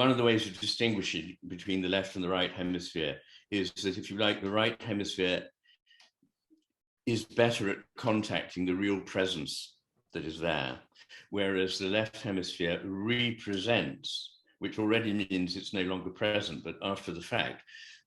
one of the ways of distinguishing between the left and the right hemisphere is that, if you like, the right hemisphere is better at contacting the real presence that is there, whereas the left hemisphere represents, which already means it's no longer present, but after the fact,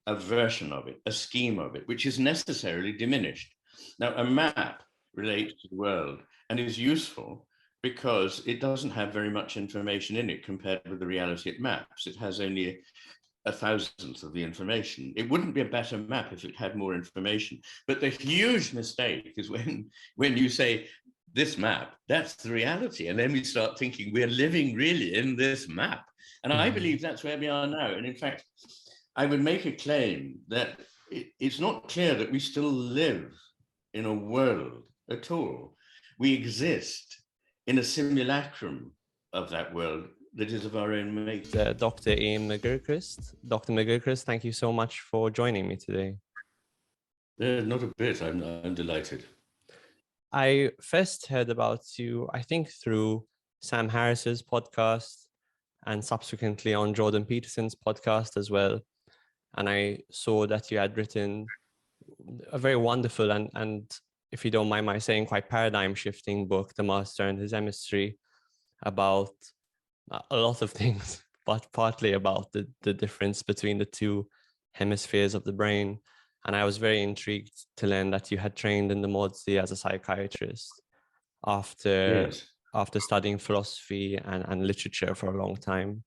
a version of it, a scheme of it, which is necessarily diminished. Now, a map relates to the world and is useful because it doesn't have very much information in it compared with the reality it maps. It has only a thousandth of the information. It wouldn't be a better map if it had more information. But the huge mistake is when you say, this map, that's the reality. And then we start thinking we're living really in this map. And I believe that's where we are now. And in fact, I would make a claim that it's not clear that we still live in a world at all. We exist in a simulacrum of that world that is of our own making. Dr. Iain McGilchrist. Dr. McGilchrist, thank you so much for joining me today. Not a bit, I'm delighted. I first heard about you, I think, through Sam Harris's podcast and subsequently on Jordan Peterson's podcast as well. And I saw that you had written a very wonderful and if you don't mind my saying, quite paradigm shifting book, The Master and His Emissary, about a lot of things, but partly about the difference between the two hemispheres of the brain. And I was very intrigued to learn that you had trained in the modesty as a psychiatrist after studying philosophy and literature for a long time.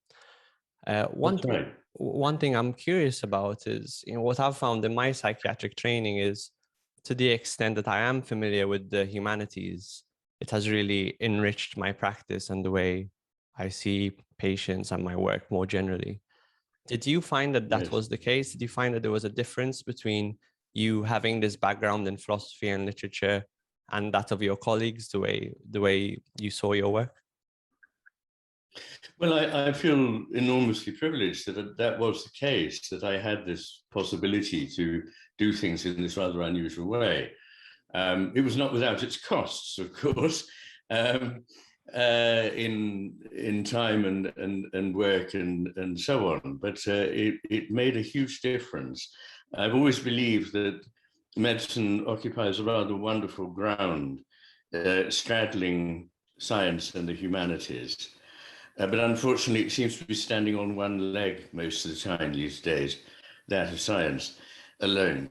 One thing I'm curious about is, what I've found in my psychiatric training is, to the extent that I am familiar with the humanities, it has really enriched my practice and the way I see patients and my work more generally. Did you find that was the case? Did you find that there was a difference between you having this background in philosophy and literature and that of your colleagues, the way you saw your work? Well, I feel enormously privileged that was the case, that I had this possibility to do things in this rather unusual way. It was not without its costs, of course, in time and work and so on, but it made a huge difference. I've always believed that medicine occupies a rather wonderful ground, straddling science and the humanities. But unfortunately, it seems to be standing on one leg most of the time these days, that of science alone.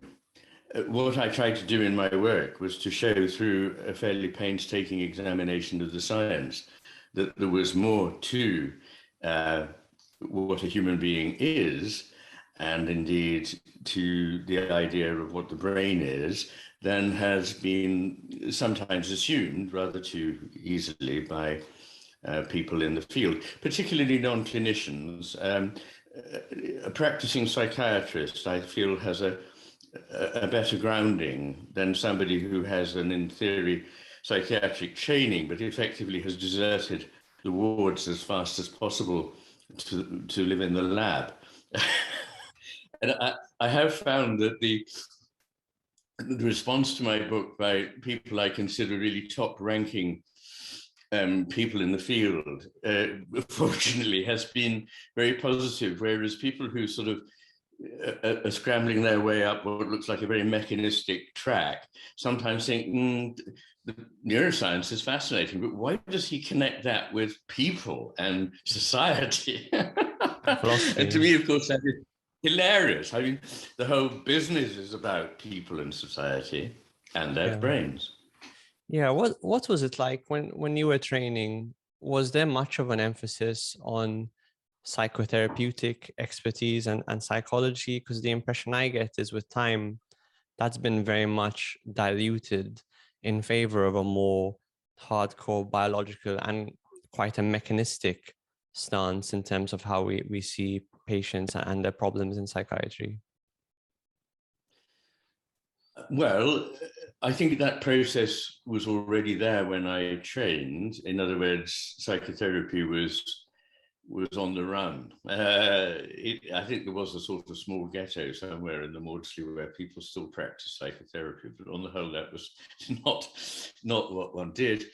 What I tried to do in my work was to show, through a fairly painstaking examination of the science, that there was more to what a human being is, and indeed to the idea of what the brain is, than has been sometimes assumed rather too easily by people in the field, particularly non-clinicians. A practicing psychiatrist, I feel, has a better grounding than somebody who has an, in theory, psychiatric training, but effectively has deserted the wards as fast as possible to live in the lab. And I have found that the response to my book by people I consider really top-ranking people in the field, fortunately, has been very positive, whereas people who sort of are scrambling their way up what looks like a very mechanistic track sometimes think, the neuroscience is fascinating, but why does he connect that with people and society? And to me, of course, that is hilarious. I mean, the whole business is about people and society and their brains. Yeah, what was it like when you were training? Was there much of an emphasis on psychotherapeutic expertise and psychology? Because the impression I get is, with time, that's been very much diluted in favor of a more hardcore biological and quite a mechanistic stance in terms of how we see patients and their problems in psychiatry. Well, I think that process was already there when I trained. In other words, psychotherapy was on the run. I think there was a sort of small ghetto somewhere in the Maudsley where people still practice psychotherapy, but on the whole, that was not what one did.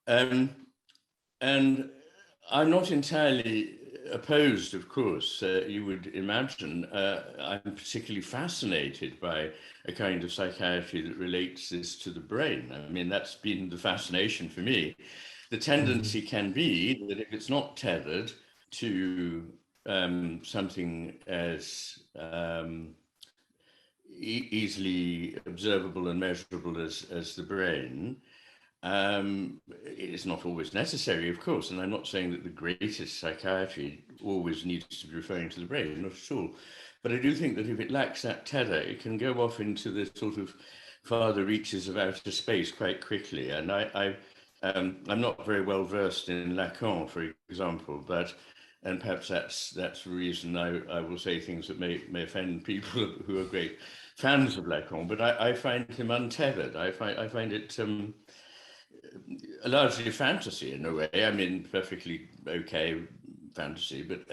And I'm not entirely opposed, of course, you would imagine. I'm particularly fascinated by a kind of psychiatry that relates this to the brain. I mean, that's been the fascination for me. The tendency can be that if it's not tethered to something as easily observable and measurable as the brain, it's not always necessary, of course, and I'm not saying that the greatest psychiatry always needs to be referring to the brain, not at all. But I do think that if it lacks that tether, it can go off into the sort of farther reaches of outer space quite quickly. And I'm not very well versed in Lacan, for example, and perhaps that's the reason I will say things that may offend people who are great fans of Lacan. But I find him untethered. I find it largely fantasy in a way. I mean, perfectly okay fantasy, but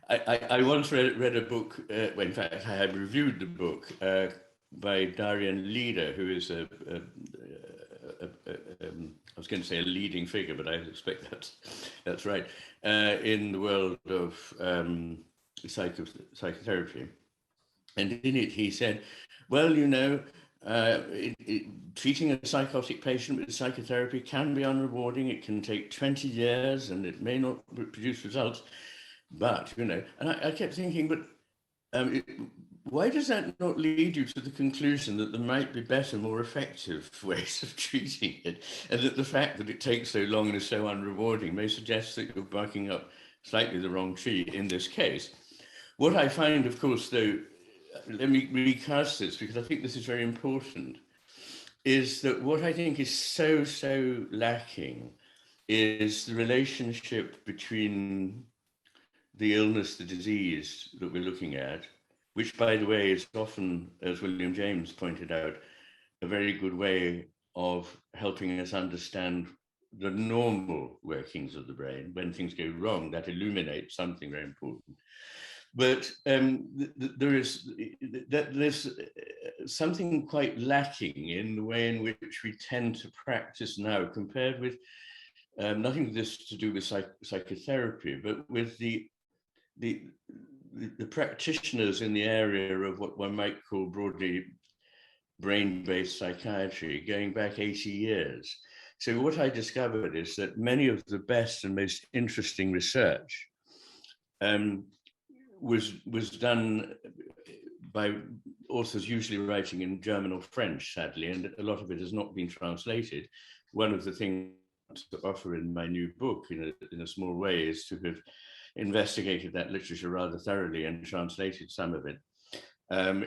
I once read a book. Well, in fact, I have reviewed the book by Darian Leader, who is I was going to say a leading figure, but I expect that's right, in the world of psychotherapy. And in it, he said, well, you know, treating a psychotic patient with psychotherapy can be unrewarding. It can take 20 years and it may not produce results. But, you know, and I kept thinking, but why does that not lead you to the conclusion that there might be better, more effective ways of treating it? And that the fact that it takes so long and is so unrewarding may suggest that you're barking up slightly the wrong tree in this case. What I find, of course, though, let me recast this because I think this is very important, is that what I think is so lacking is the relationship between the illness, the disease that we're looking at, which, by the way, is often, as William James pointed out, a very good way of helping us understand the normal workings of the brain. When things go wrong, that illuminates something very important. But there's something quite lacking in the way in which we tend to practice now, compared with nothing this to do with psychotherapy, but with the practitioners in the area of what one might call broadly brain-based psychiatry, going back 80 years. So what I discovered is that many of the best and most interesting research was done by authors usually writing in German or French, sadly, and a lot of it has not been translated. One of the things to offer in my new book, in a small way, is to have investigated that literature rather thoroughly and translated some of it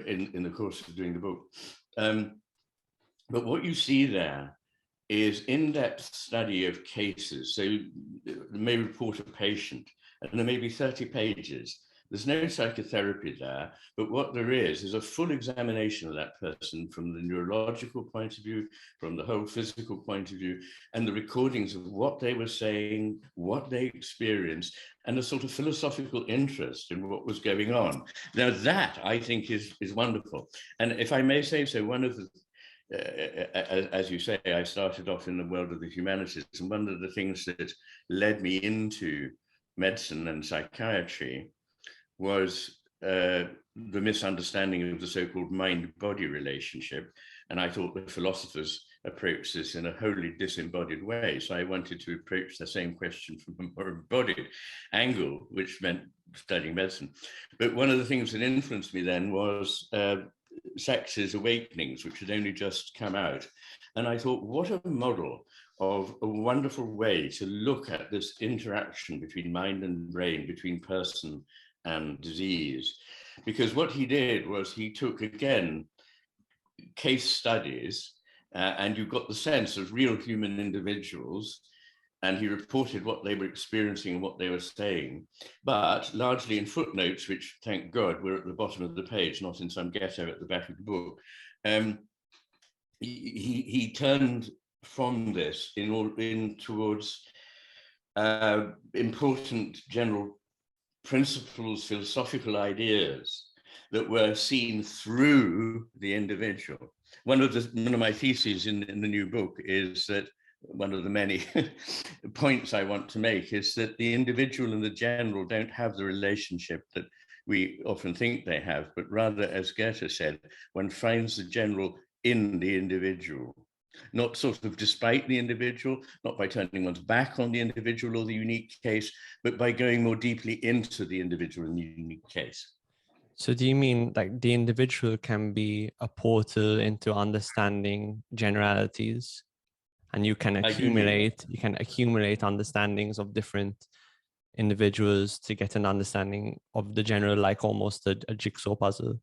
in the course of doing the book. But what you see there is in-depth study of cases. So you may report a patient, and there may be 30 pages. There's no psychotherapy there, but what there is a full examination of that person from the neurological point of view, from the whole physical point of view, and the recordings of what they were saying, what they experienced, and a sort of philosophical interest in what was going on. Now that, I think, is wonderful. And if I may say so, one of the, as you say, I started off in the world of the humanities, and one of the things that led me into medicine and psychiatry was the misunderstanding of the so-called mind-body relationship. And I thought the philosophers approached this in a wholly disembodied way. So I wanted to approach the same question from a more embodied angle, which meant studying medicine. But one of the things that influenced me then was Sachs's Awakenings, which had only just come out. And I thought, what a model of a wonderful way to look at this interaction between mind and brain, between person and disease. Because what he did was he took, again, case studies, and you got the sense of real human individuals, and he reported what they were experiencing and what they were saying, but largely in footnotes, which, thank God, were at the bottom of the page, not in some ghetto at the back of the book. He turned from this in towards important general principles, philosophical ideas that were seen through the individual. One of my theses in the new book is that one of the many points I want to make is that the individual and the general don't have the relationship that we often think they have, but rather, as Goethe said, one finds the general in the individual, not sort of despite the individual, not by turning one's back on the individual or the unique case, but by going more deeply into the individual and the unique case. So do you mean like the individual can be a portal into understanding generalities, and you can accumulate understandings of different individuals to get an understanding of the general, like almost a jigsaw puzzle?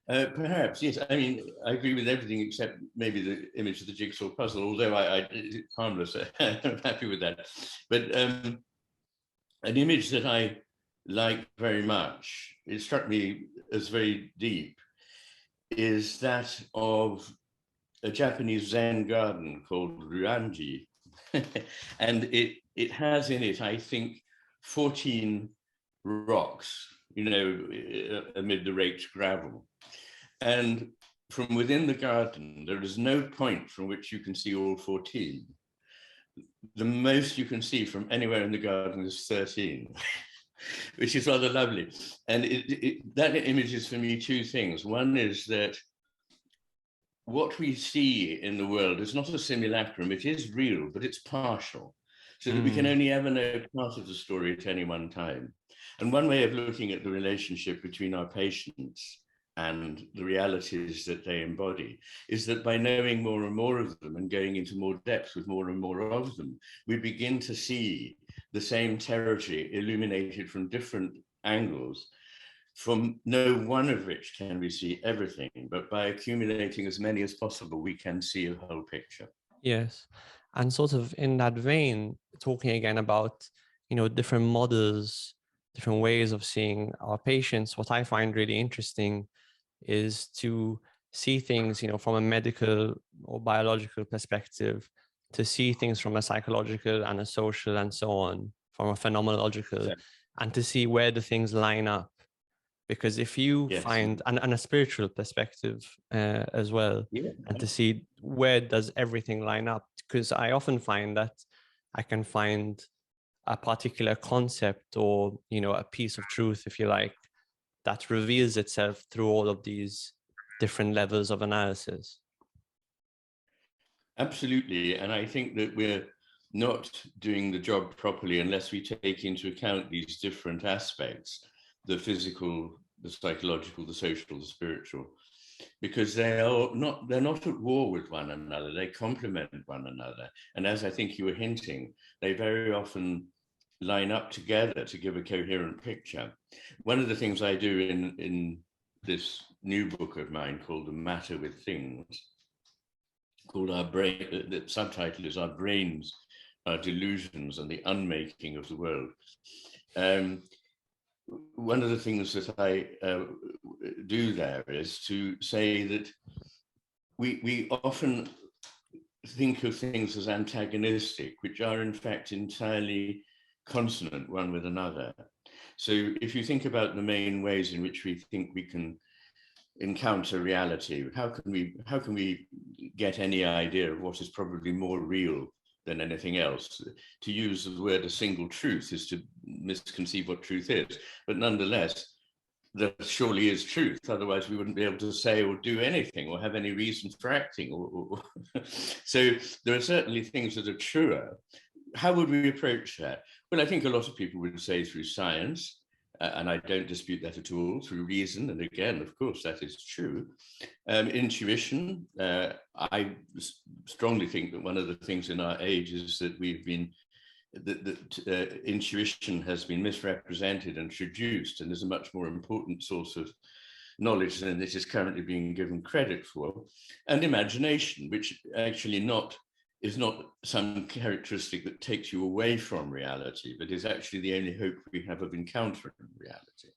Perhaps, yes. I mean, I agree with everything except maybe the image of the jigsaw puzzle, although it's harmless. I'm happy with that. But an image that I like very much, it struck me as very deep, is that of a Japanese Zen garden called Ruanji. And it has in it, I think, 14 rocks, amid the raked gravel. And from within the garden, there is no point from which you can see all 14. The most you can see from anywhere in the garden is 13, which is rather lovely. And that image is for me two things. One is that what we see in the world is not a simulacrum. It is real, but it's partial, so that we can only ever know part of the story at any one time. And one way of looking at the relationship between our patients and the realities that they embody is that by knowing more and more of them and going into more depth with more and more of them, we begin to see the same territory illuminated from different angles, from no one of which can we see everything, but by accumulating as many as possible, we can see a whole picture. Yes. And sort of in that vein, talking again about, different models, different ways of seeing our patients, what I find really interesting is to see things, from a medical or biological perspective, to see things from a psychological and a social and so on, from a phenomenological, exactly. And to see where the things line up. Because if you find, and a spiritual perspective as well, and to see where does everything line up. Because I often find that I can find a particular concept or, a piece of truth, if you like, that reveals itself through all of these different levels of analysis. Absolutely. And I think that we're not doing the job properly unless we take into account these different aspects, the physical, the psychological, the social, the spiritual, because they're not at war with one another. They complement one another. And as I think you were hinting, they very often line up together to give a coherent picture. One of the things I do in this new book of mine called The Matter with Things, called Our Brain, the subtitle is Our Brains, Our Delusions and the Unmaking of the World. One of the things that I do there is to say that we often think of things as antagonistic, which are in fact entirely consonant one with another. So if you think about the main ways in which we think we can encounter reality, how can we get any idea of what is probably more real than anything else? To use the word a single truth is to misconceive what truth is, but nonetheless, there surely is truth. Otherwise, we wouldn't be able to say or do anything or have any reason for acting. So there are certainly things that are truer. How would we approach that? Well, I think a lot of people would say through science, and I don't dispute that at all, through reason. And again, of course, that is true. Intuition, I strongly think that one of the things in our age is that intuition has been misrepresented and traduced and is a much more important source of knowledge than it is currently being given credit for. And imagination, which actually is not some characteristic that takes you away from reality, but is actually the only hope we have of encountering reality.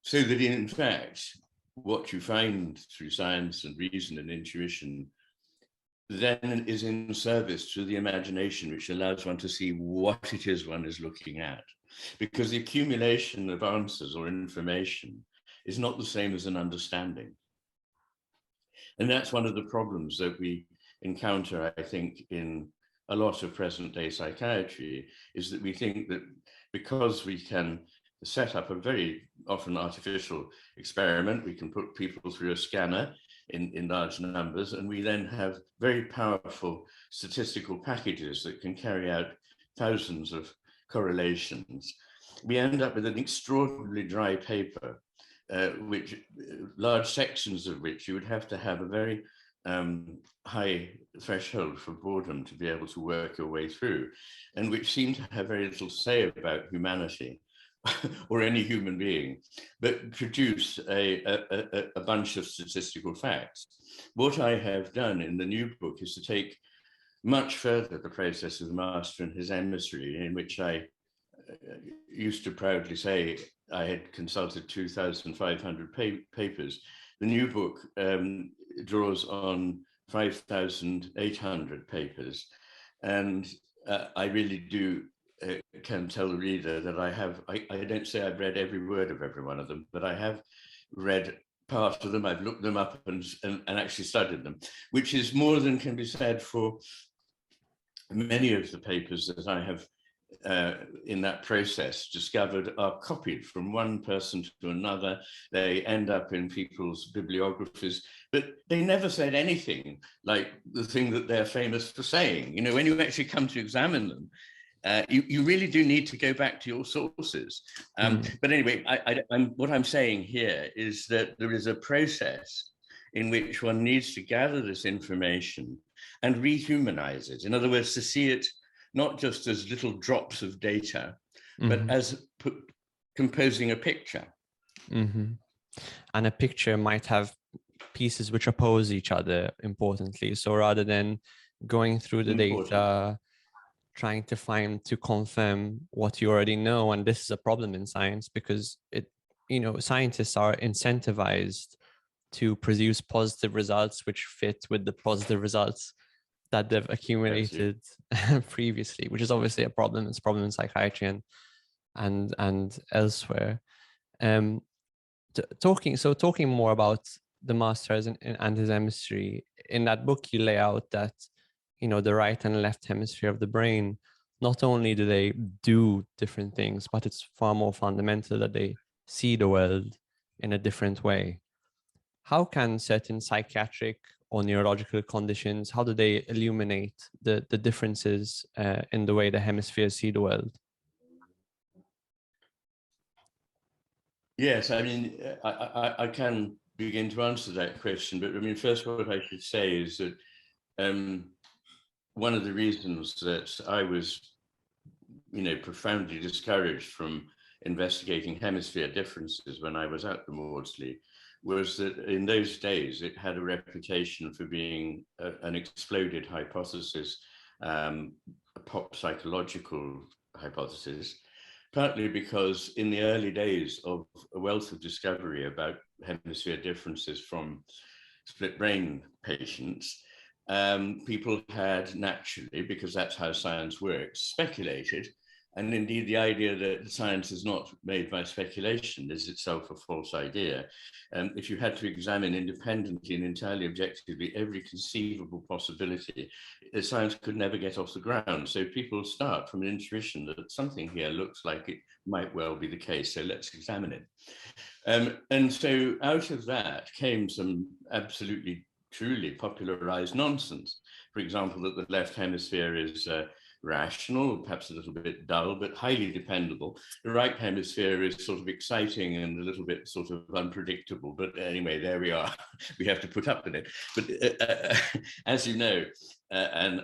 So that in fact, what you find through science and reason and intuition then is in service to the imagination, which allows one to see what it is one is looking at. Because the accumulation of answers or information is not the same as an understanding. And that's one of the problems that we encounter, I think, in a lot of present-day psychiatry, is that we think that because we can set up a very often artificial experiment, we can put people through a scanner in large numbers, and we then have very powerful statistical packages that can carry out thousands of correlations. We end up with an extraordinarily dry paper, which large sections of which you would have to have a very high threshold for boredom to be able to work your way through, and which seem to have very little to say about humanity or any human being, but produce a bunch of statistical facts. What I have done in the new book is to take much further the process of the Master and His Emissary, in which I used to proudly say I had consulted 2,500 papers. The new book draws on 5,800 papers. And I really do can tell the reader that I don't say I've read every word of every one of them, but I have read part of them. I've looked them up and actually studied them, which is more than can be said for many of the papers that I have in that process discovered are copied from one person to another. They end up in people's bibliographies, but they never said anything like the thing that they're famous for saying. You know, when you actually come to examine them, you really do need to go back to your sources. But anyway, what I'm saying here is that there is a process in which one needs to gather this information and rehumanize it. In other words, to see it not just as little drops of data, but as composing a picture. And a picture might have pieces which oppose each other, importantly. So rather than going through the data, trying to confirm what you already know, and this is a problem in science because scientists are incentivized to produce positive results which fit with the positive results that they've accumulated previously, which is obviously a problem. It's a problem in psychiatry and elsewhere. Talking more about the Master and His Emissary, in that book you lay out that the right and left hemisphere of the brain, not only do they do different things, but it's far more fundamental that they see the world in a different way. How can certain psychiatric or neurological conditions, how do they illuminate the differences in the way the hemispheres see the world? Yes, I mean, I can begin to answer that question, but I mean, first what I should say is that one of the reasons that I was, profoundly discouraged from investigating hemisphere differences when I was at the Maudsley was that in those days it had a reputation for being an exploded hypothesis, a pop psychological hypothesis, partly because in the early days of a wealth of discovery about hemisphere differences from split brain patients, people had naturally, because that's how science works, speculated. And indeed, the idea that science is not made by speculation is itself a false idea. If you had to examine independently and entirely objectively every conceivable possibility, science could never get off the ground. So people start from an intuition that something here looks like it might well be the case, so let's examine it. And so out of that came some absolutely truly popularized nonsense. For example, that the left hemisphere is rational, perhaps a little bit dull, but highly dependable. The right hemisphere is sort of exciting and a little bit sort of unpredictable. But anyway, there we are. We have to put up with it. But as you know, and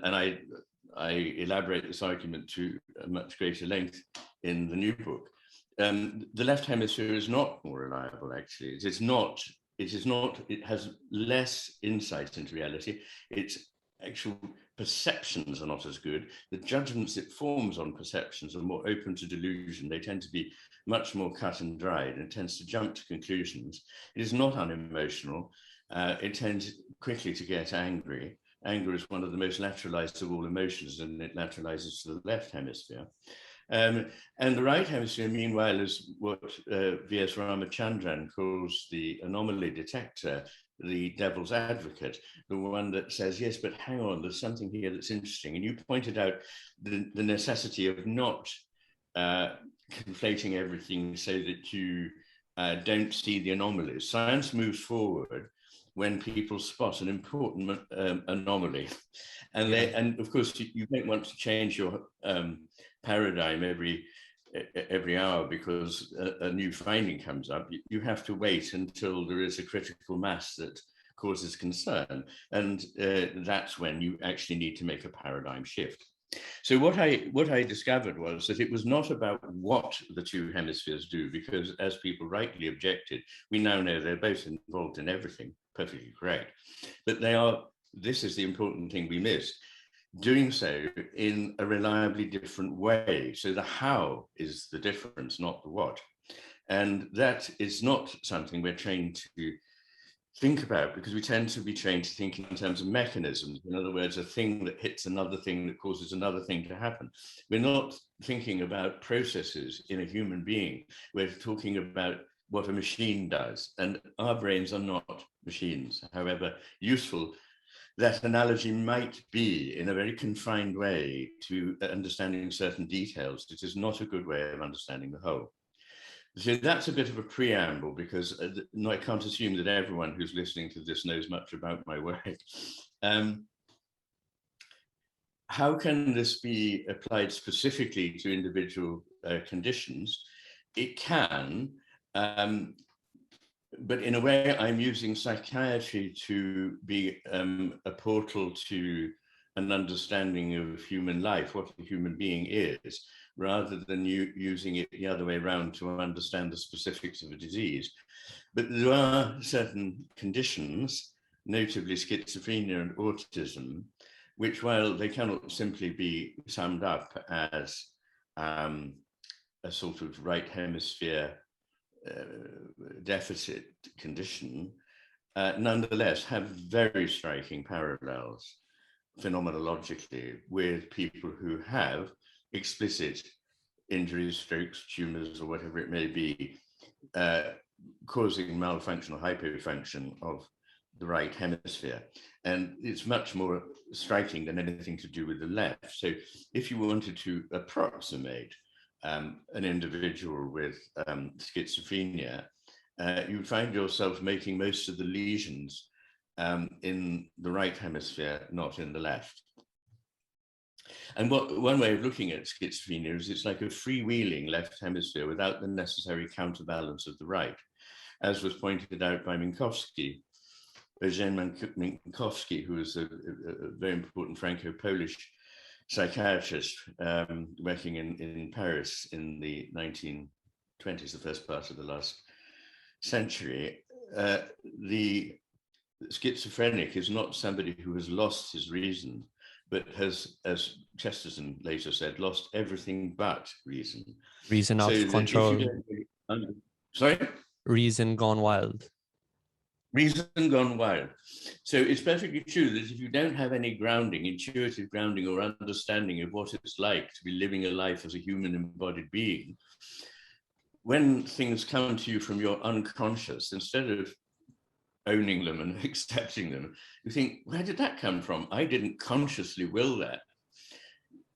I elaborate this argument to a much greater length in the new book, the left hemisphere is not more reliable, actually. It has less insight into reality. Its actual perceptions are not as good. The judgments it forms on perceptions are more open to delusion. They tend to be much more cut and dried, and it tends to jump to conclusions. It is not unemotional. It tends quickly to get angry. Anger is one of the most lateralized of all emotions, and it lateralizes to the left hemisphere. And the right hemisphere, meanwhile, is what V.S. Ramachandran calls the anomaly detector, the devil's advocate, the one that says, yes, but hang on, there's something here that's interesting. And you pointed out the necessity of not conflating everything so that you don't see the anomalies. Science moves forward when people spot an important anomaly. And, and of course, you don't want to change your paradigm every hour because a new finding comes up. You have to wait until there is a critical mass that causes concern. And that's when you actually need to make a paradigm shift. So what I discovered was that it was not about what the two hemispheres do, because as people rightly objected, we now know they're both involved in everything, perfectly correct. But this is the important thing we missed, doing so in a reliably different way. So the how is the difference, not the what. And that is not something we're trained to think about, because we tend to be trained to think in terms of mechanisms. In other words, a thing that hits another thing that causes another thing to happen. We're not thinking about processes in a human being. We're talking about what a machine does. And our brains are not machines, however useful that analogy might be in a very confined way to understanding certain details. It is not a good way of understanding the whole. So that's a bit of a preamble, because I can't assume that everyone who's listening to this knows much about my work. How can this be applied specifically to individual conditions? It can, but in a way, I'm using psychiatry to be a portal to an understanding of human life, what a human being is, rather than using it the other way around to understand the specifics of a disease. But there are certain conditions, notably schizophrenia and autism, which, while they cannot simply be summed up as a sort of right hemisphere deficit condition, nonetheless have very striking parallels phenomenologically with people who have explicit injuries, strokes, tumors, or whatever it may be, causing malfunction or hypofunction of the right hemisphere. And it's much more striking than anything to do with the left. So if you wanted to approximate an individual with schizophrenia, you find yourself making most of the lesions in the right hemisphere, not in the left. And one way of looking at schizophrenia is it's like a freewheeling left hemisphere without the necessary counterbalance of the right, as was pointed out by Minkowski, Iain Minkowski, who was a very important Franco-Polish psychiatrist working in Paris in the 1920s, the first part of the last century. The schizophrenic is not somebody who has lost his reason, but has, as Chesterton later said, lost everything but reason. Reason out of control. Sorry? Reason gone wild. Reason gone wild. So it's perfectly true that if you don't have any grounding, intuitive grounding or understanding of what it's like to be living a life as a human embodied being, when things come to you from your unconscious, instead of owning them and accepting them, you think, where did that come from? I didn't consciously will that.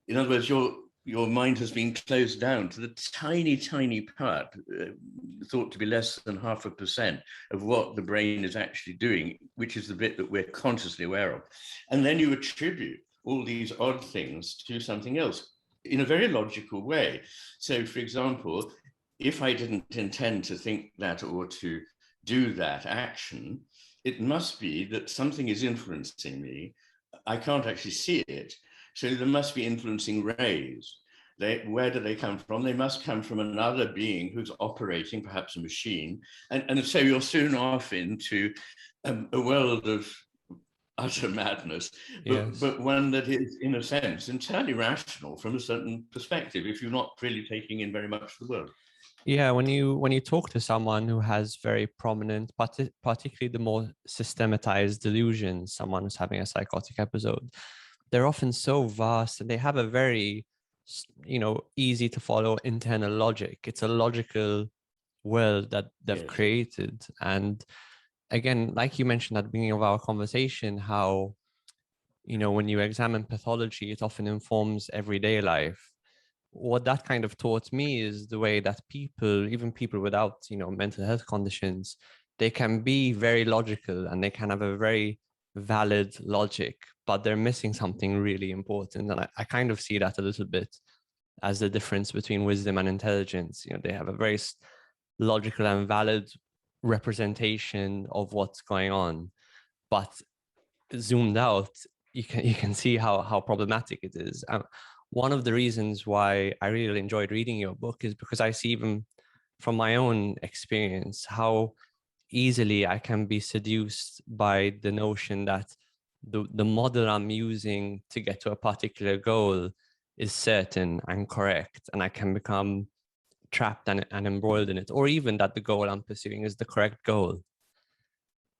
In other words, your mind has been closed down to the tiny, tiny part, thought to be less than 0.5% of what the brain is actually doing, which is the bit that we're consciously aware of. And then you attribute all these odd things to something else in a very logical way. So, for example, if I didn't intend to think that or to do that action, it must be that something is influencing me. I can't actually see it. So there must be influencing rays. Where do they come from? They must come from another being who's operating perhaps a machine. And so you're soon off into a world of utter madness, but one that is, in a sense, entirely rational from a certain perspective, if you're not really taking in very much of the world. Yeah, when you talk to someone who has very prominent, particularly the more systematized delusions, someone who's having a psychotic episode, they're often so vast and they have a very, easy to follow internal logic. It's a logical world that they've created, and again, like you mentioned at the beginning of our conversation, how, when you examine pathology, it often informs everyday life. What that kind of taught me is the way that people, even people without, mental health conditions, they can be very logical and they can have a very valid logic, but they're missing something really important. And I kind of see that a little bit as the difference between wisdom and intelligence. They have a very logical and valid representation of what's going on, but zoomed out, you can see how problematic it is. One of the reasons why I really enjoyed reading your book is because I see, even from my own experience, how easily I can be seduced by the notion that the model I'm using to get to a particular goal is certain and correct, and I can become trapped and embroiled in it, or even that the goal I'm pursuing is the correct goal.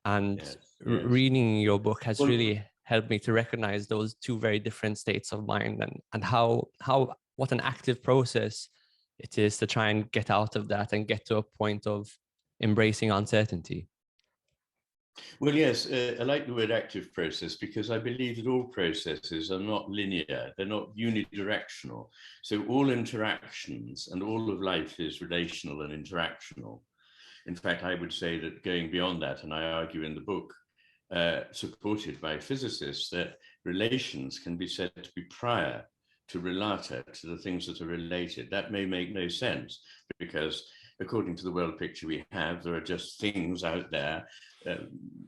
And Yes. reading your book has Well, really helped me to recognize those two very different states of mind, and how what an active process it is to try and get out of that and get to a point of embracing uncertainty. Well, yes, I like the word active process because I believe that all processes are not linear, they're not unidirectional. So all interactions and all of life is relational and interactional. In fact, I would say that going beyond that, and I argue in the book, supported by physicists, that relations can be said to be prior to relata, to the things that are related. That may make no sense because according to the world picture we have, there are just things out there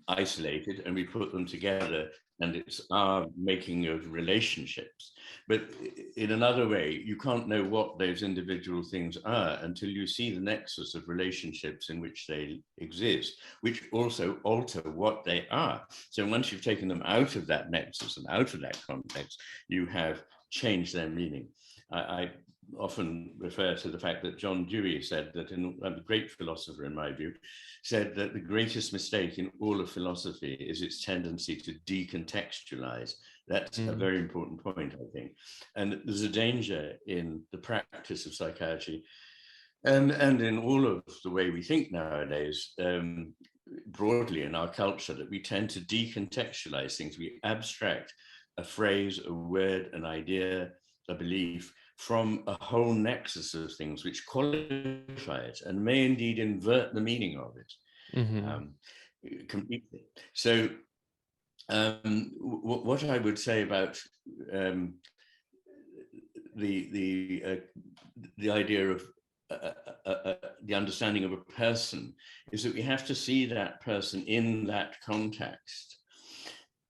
isolated, and we put them together, and it's our making of relationships. But in another way, you can't know what those individual things are until you see the nexus of relationships in which they exist, which also alter what they are. So once you've taken them out of that nexus and out of that context, you have changed their meaning. I often refer to the fact that John Dewey said that, a great philosopher in my view, said that the greatest mistake in all of philosophy is its tendency to decontextualize. That's a very important point, I think. And there's a danger in the practice of psychiatry and in all of the way we think nowadays, broadly in our culture, that we tend to decontextualize things. We abstract a phrase, a word, an idea, a belief from a whole nexus of things which qualify it and may indeed invert the meaning of it completely. So what I would say about the idea of the understanding of a person is that we have to see that person in that context.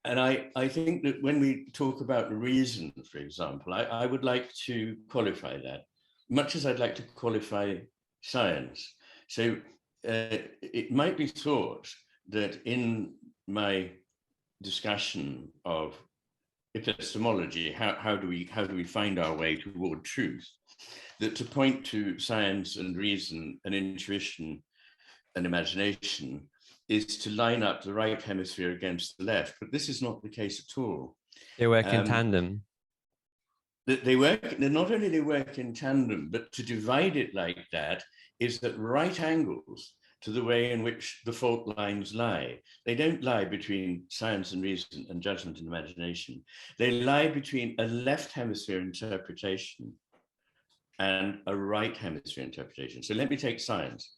And I think that when we talk about reason, for example, I would like to qualify that, much as I'd like to qualify science. So it might be thought that in my discussion of epistemology, how do we find our way toward truth, that to point to science and reason and intuition and imagination is to line up the right hemisphere against the left, but this is not the case at all. They work in tandem. They not only they work in tandem, but to divide it like that is at right angles to the way in which the fault lines lie. They don't lie between science and reason and judgment and imagination. They lie between a left hemisphere interpretation and a right hemisphere interpretation. So let me take science.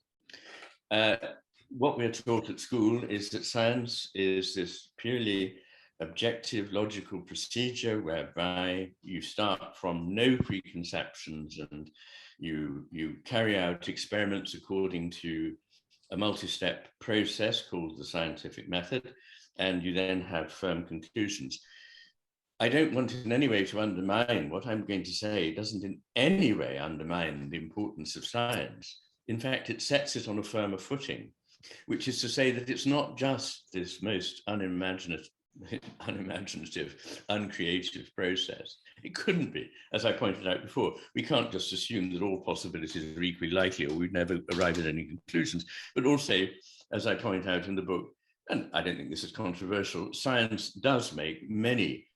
What we're taught at school is that science is this purely objective, logical procedure whereby you start from no preconceptions and you carry out experiments according to a multi-step process called the scientific method, and you then have firm conclusions. I don't want in any way to undermine what I'm going to say. It doesn't in any way undermine the importance of science. In fact, it sets it on a firmer footing, which is to say that it's not just this most unimaginative, uncreative process. It couldn't be, as I pointed out before. We can't just assume that all possibilities are equally likely, or we'd never arrive at any conclusions. But also, as I point out in the book, and I don't think this is controversial, science does make many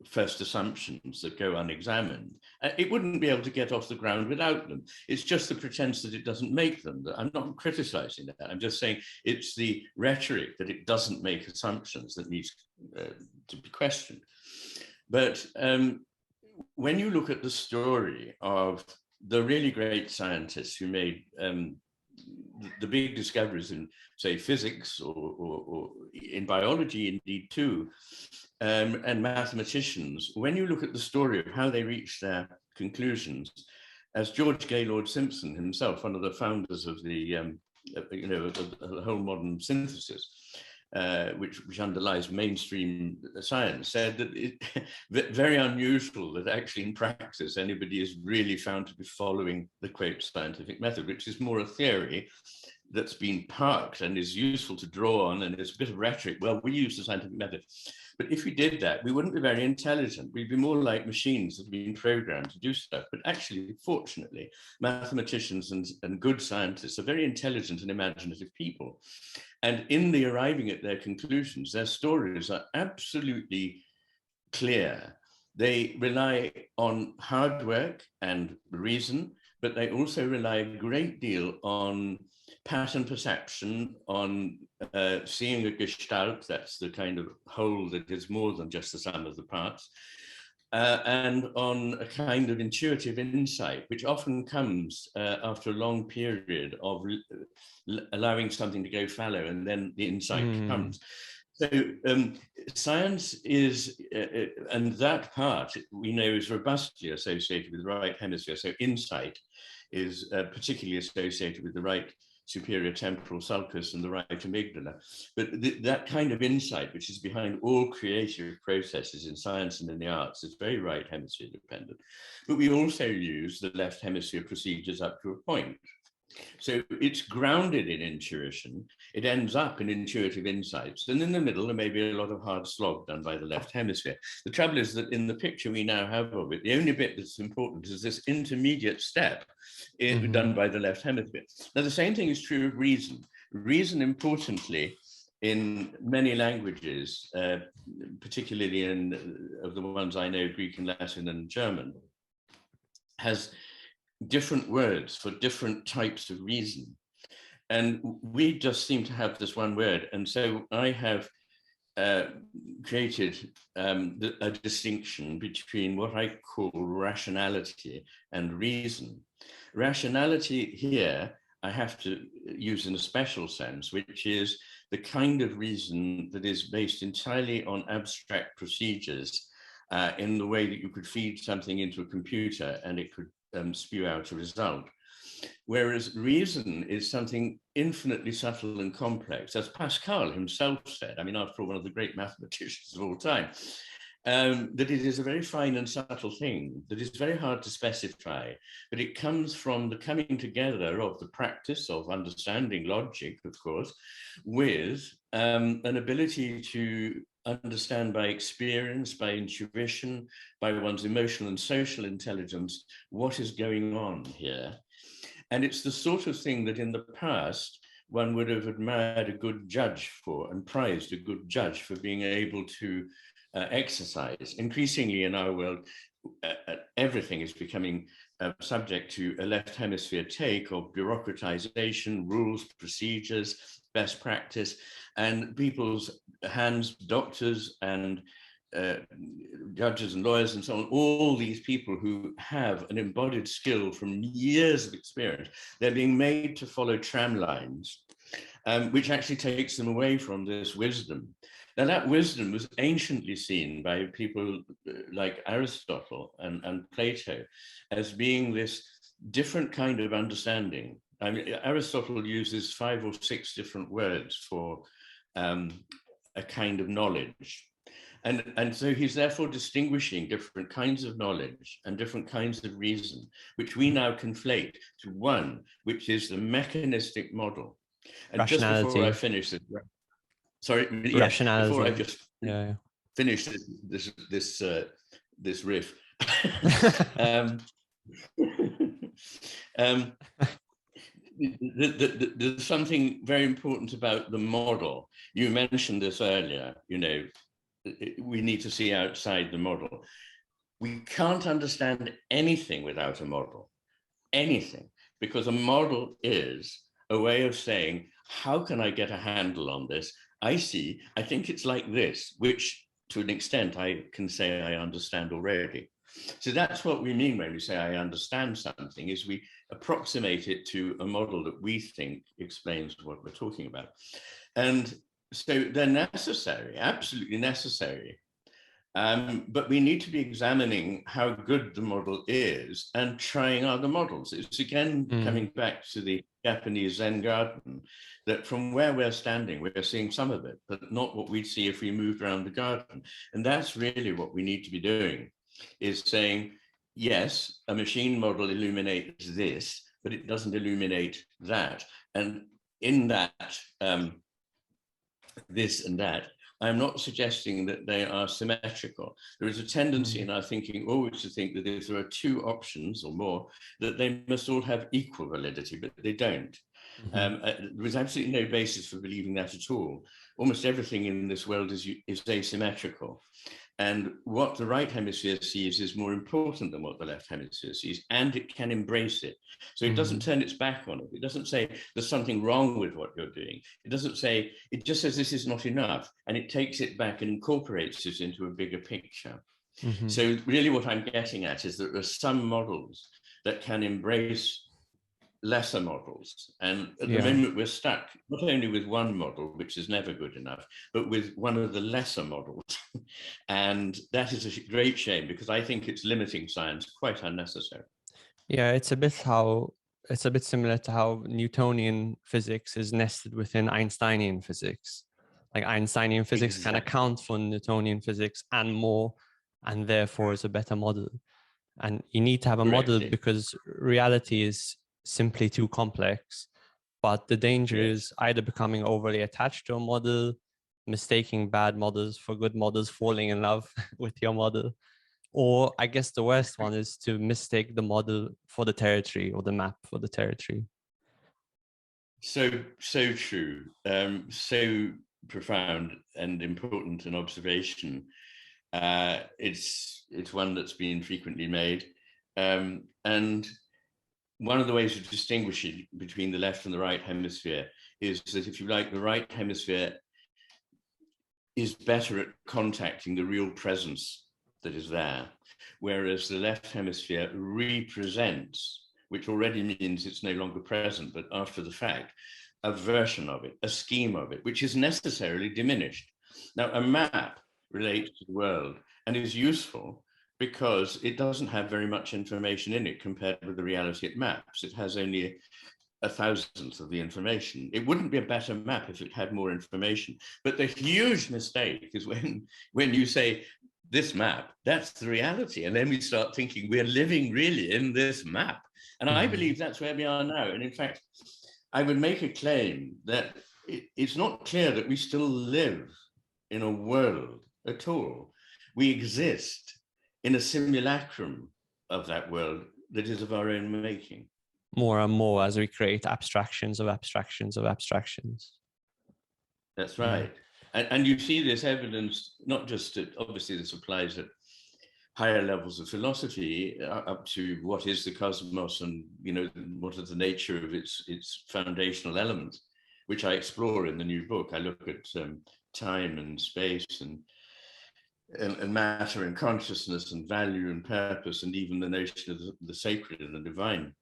first assumptions that go unexamined. It wouldn't be able to get off the ground without them. It's just the pretense that it doesn't make them. I'm not criticizing that. I'm just saying it's the rhetoric that it doesn't make assumptions that needs to be questioned. But when you look at the story of the really great scientists who made the big discoveries in, say, physics or in biology, indeed, too, and mathematicians, when you look at the story of how they reached their conclusions, as George Gaylord Simpson himself, one of the founders of the, the whole modern synthesis, which underlies mainstream science, said that it's very unusual that actually in practice anybody is really found to be following the quote scientific method, which is more a theory that's been parked and is useful to draw on, and it's a bit of rhetoric. Well, we use the scientific method. But if we did that, we wouldn't be very intelligent. We'd be more like machines that have been programmed to do stuff. But actually, fortunately, mathematicians and good scientists are very intelligent and imaginative people. And in the arriving at their conclusions, their stories are absolutely clear. They rely on hard work and reason, but they also rely a great deal on pattern perception, on seeing a gestalt, that's the kind of whole that is more than just the sum of the parts, and on a kind of intuitive insight, which often comes after a long period of allowing something to go fallow, and then the insight comes. So science is, and that part we know is robustly associated with the right hemisphere. So insight is particularly associated with the right superior temporal sulcus and the right amygdala. But that kind of insight, which is behind all creative processes in science and in the arts, is very right hemisphere dependent. But we also use the left hemisphere procedures up to a point. So it's grounded in intuition. It ends up in intuitive insights. And in the middle, there may be a lot of hard slog done by the left hemisphere. The trouble is that in the picture we now have of it, the only bit that's important is this intermediate step done by the left hemisphere. Now, the same thing is true of reason. Reason, importantly, in many languages, particularly of the ones I know, Greek and Latin and German, has different words for different types of reason. And we just seem to have this one word. And so I have created a distinction between what I call rationality and reason. Rationality here, I have to use in a special sense, which is the kind of reason that is based entirely on abstract procedures in the way that you could feed something into a computer and it could spew out a result. Whereas reason is something infinitely subtle and complex, as Pascal himself said, I mean, after all, one of the great mathematicians of all time, that it is a very fine and subtle thing that is very hard to specify, but it comes from the coming together of the practice of understanding logic, of course, with an ability to understand by experience, by intuition, by one's emotional and social intelligence, what is going on here. And it's the sort of thing that in the past, one would have admired a good judge for and prized a good judge for being able to exercise. Increasingly in our world, everything is becoming subject to a left hemisphere take of bureaucratization, rules, procedures, best practice, and people's hands, doctors and judges and lawyers and so on, all these people who have an embodied skill from years of experience, they're being made to follow tram lines, which actually takes them away from this wisdom. Now, that wisdom was anciently seen by people like Aristotle and Plato as being this different kind of understanding. I mean, Aristotle uses 5 or 6 different words for a kind of knowledge. And so he's therefore distinguishing different kinds of knowledge and different kinds of reason, which we now conflate to one, which is the mechanistic model. And just before I finish this, sorry, before I just finish this riff, there's something very important about the model. You mentioned this earlier, you know, we need to see outside the model. We can't understand anything without a model, anything, because a model is a way of saying, how can I get a handle on this? I think it's like this, which to an extent I can say I understand already. So that's what we mean when we say I understand something, is we approximate it to a model that we think explains what we're talking about. And so they're necessary, absolutely necessary. But we need to be examining how good the model is and trying other models. It's again coming back to the Japanese Zen garden, that from where we're standing, we're seeing some of it, but not what we'd see if we moved around the garden. And that's really what we need to be doing, is saying, yes, a machine model illuminates this, but it doesn't illuminate that. And in that, this and that, I'm not suggesting that they are symmetrical. There is a tendency in our thinking always to think that if there are two options or more, that they must all have equal validity, but they don't. There is absolutely no basis for believing that at all. Almost everything in this world is asymmetrical. And what the right hemisphere sees is more important than what the left hemisphere sees, and it can embrace it. So it doesn't turn its back on it. It doesn't say there's something wrong with what you're doing. It doesn't say, it just says this is not enough, and it takes it back and incorporates it into a bigger picture. So really what I'm getting at is that there are some models that can embrace lesser models. And at the moment we're stuck not only with one model, which is never good enough, but with one of the lesser models. And that is a great shame, because I think it's limiting science quite unnecessary. Yeah, it's a bit similar to how Newtonian physics is nested within Einsteinian physics. Like Einsteinian physics can account for Newtonian physics and more, and therefore is a better model. And you need to have a model because reality is simply too complex. But the danger is either becoming overly attached to a model, mistaking bad models for good models, falling in love with your model. Or I guess the worst one is to mistake the model for the territory or the map for the territory. So true. So profound and important an observation. It's one that's been frequently made. And one of the ways of distinguishing between the left and the right hemisphere is that, if you like, the right hemisphere is better at contacting the real presence that is there, whereas the left hemisphere represents, which already means it's no longer present, but after the fact, a version of it, a scheme of it, which is necessarily diminished. Now, a map relates to the world and is useful because it doesn't have very much information in it compared with the reality it maps. It has only a thousandth of the information. It wouldn't be a better map if it had more information. But the huge mistake is when you say, this map, that's the reality. And then we start thinking we're living really in this map. And I believe that's where we are now. And in fact, I would make a claim that it's not clear that we still live in a world at all. We exist in a simulacrum of that world that is of our own making. More and more as we create abstractions of abstractions of abstractions. That's right. And you see this evidence, not just at, obviously this applies at higher levels of philosophy, up to what is the cosmos and, what is the nature of its foundational elements, which I explore in the new book. I look at time and space and matter and consciousness and value and purpose, and even the notion of the sacred and the divine.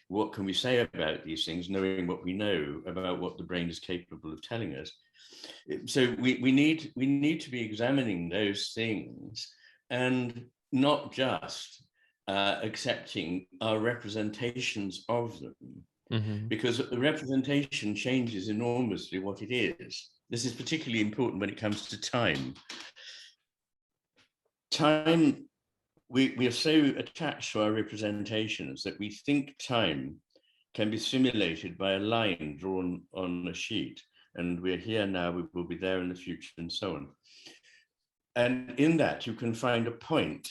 What can we say about these things, knowing what we know about what the brain is capable of telling us? So we need to be examining those things, and not just accepting our representations of them, because the representation changes enormously what it is. This is particularly important when it comes to time. Time, we are so attached to our representations that we think time can be simulated by a line drawn on a sheet. And we're here now, we will be there in the future, and so on. And in that, you can find a point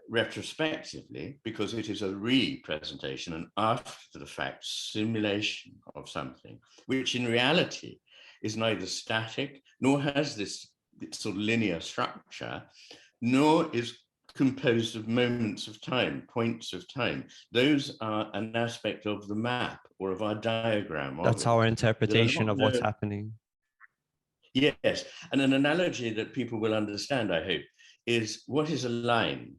retrospectively, because it is a representation, an after the fact simulation of something, which in reality is neither static nor has this sort of linear structure, nor is composed of moments of time, points of time. Those are an aspect of the map or of our diagram. That's our interpretation of what's happening. Yes, and an analogy that people will understand, I hope, is what is a line?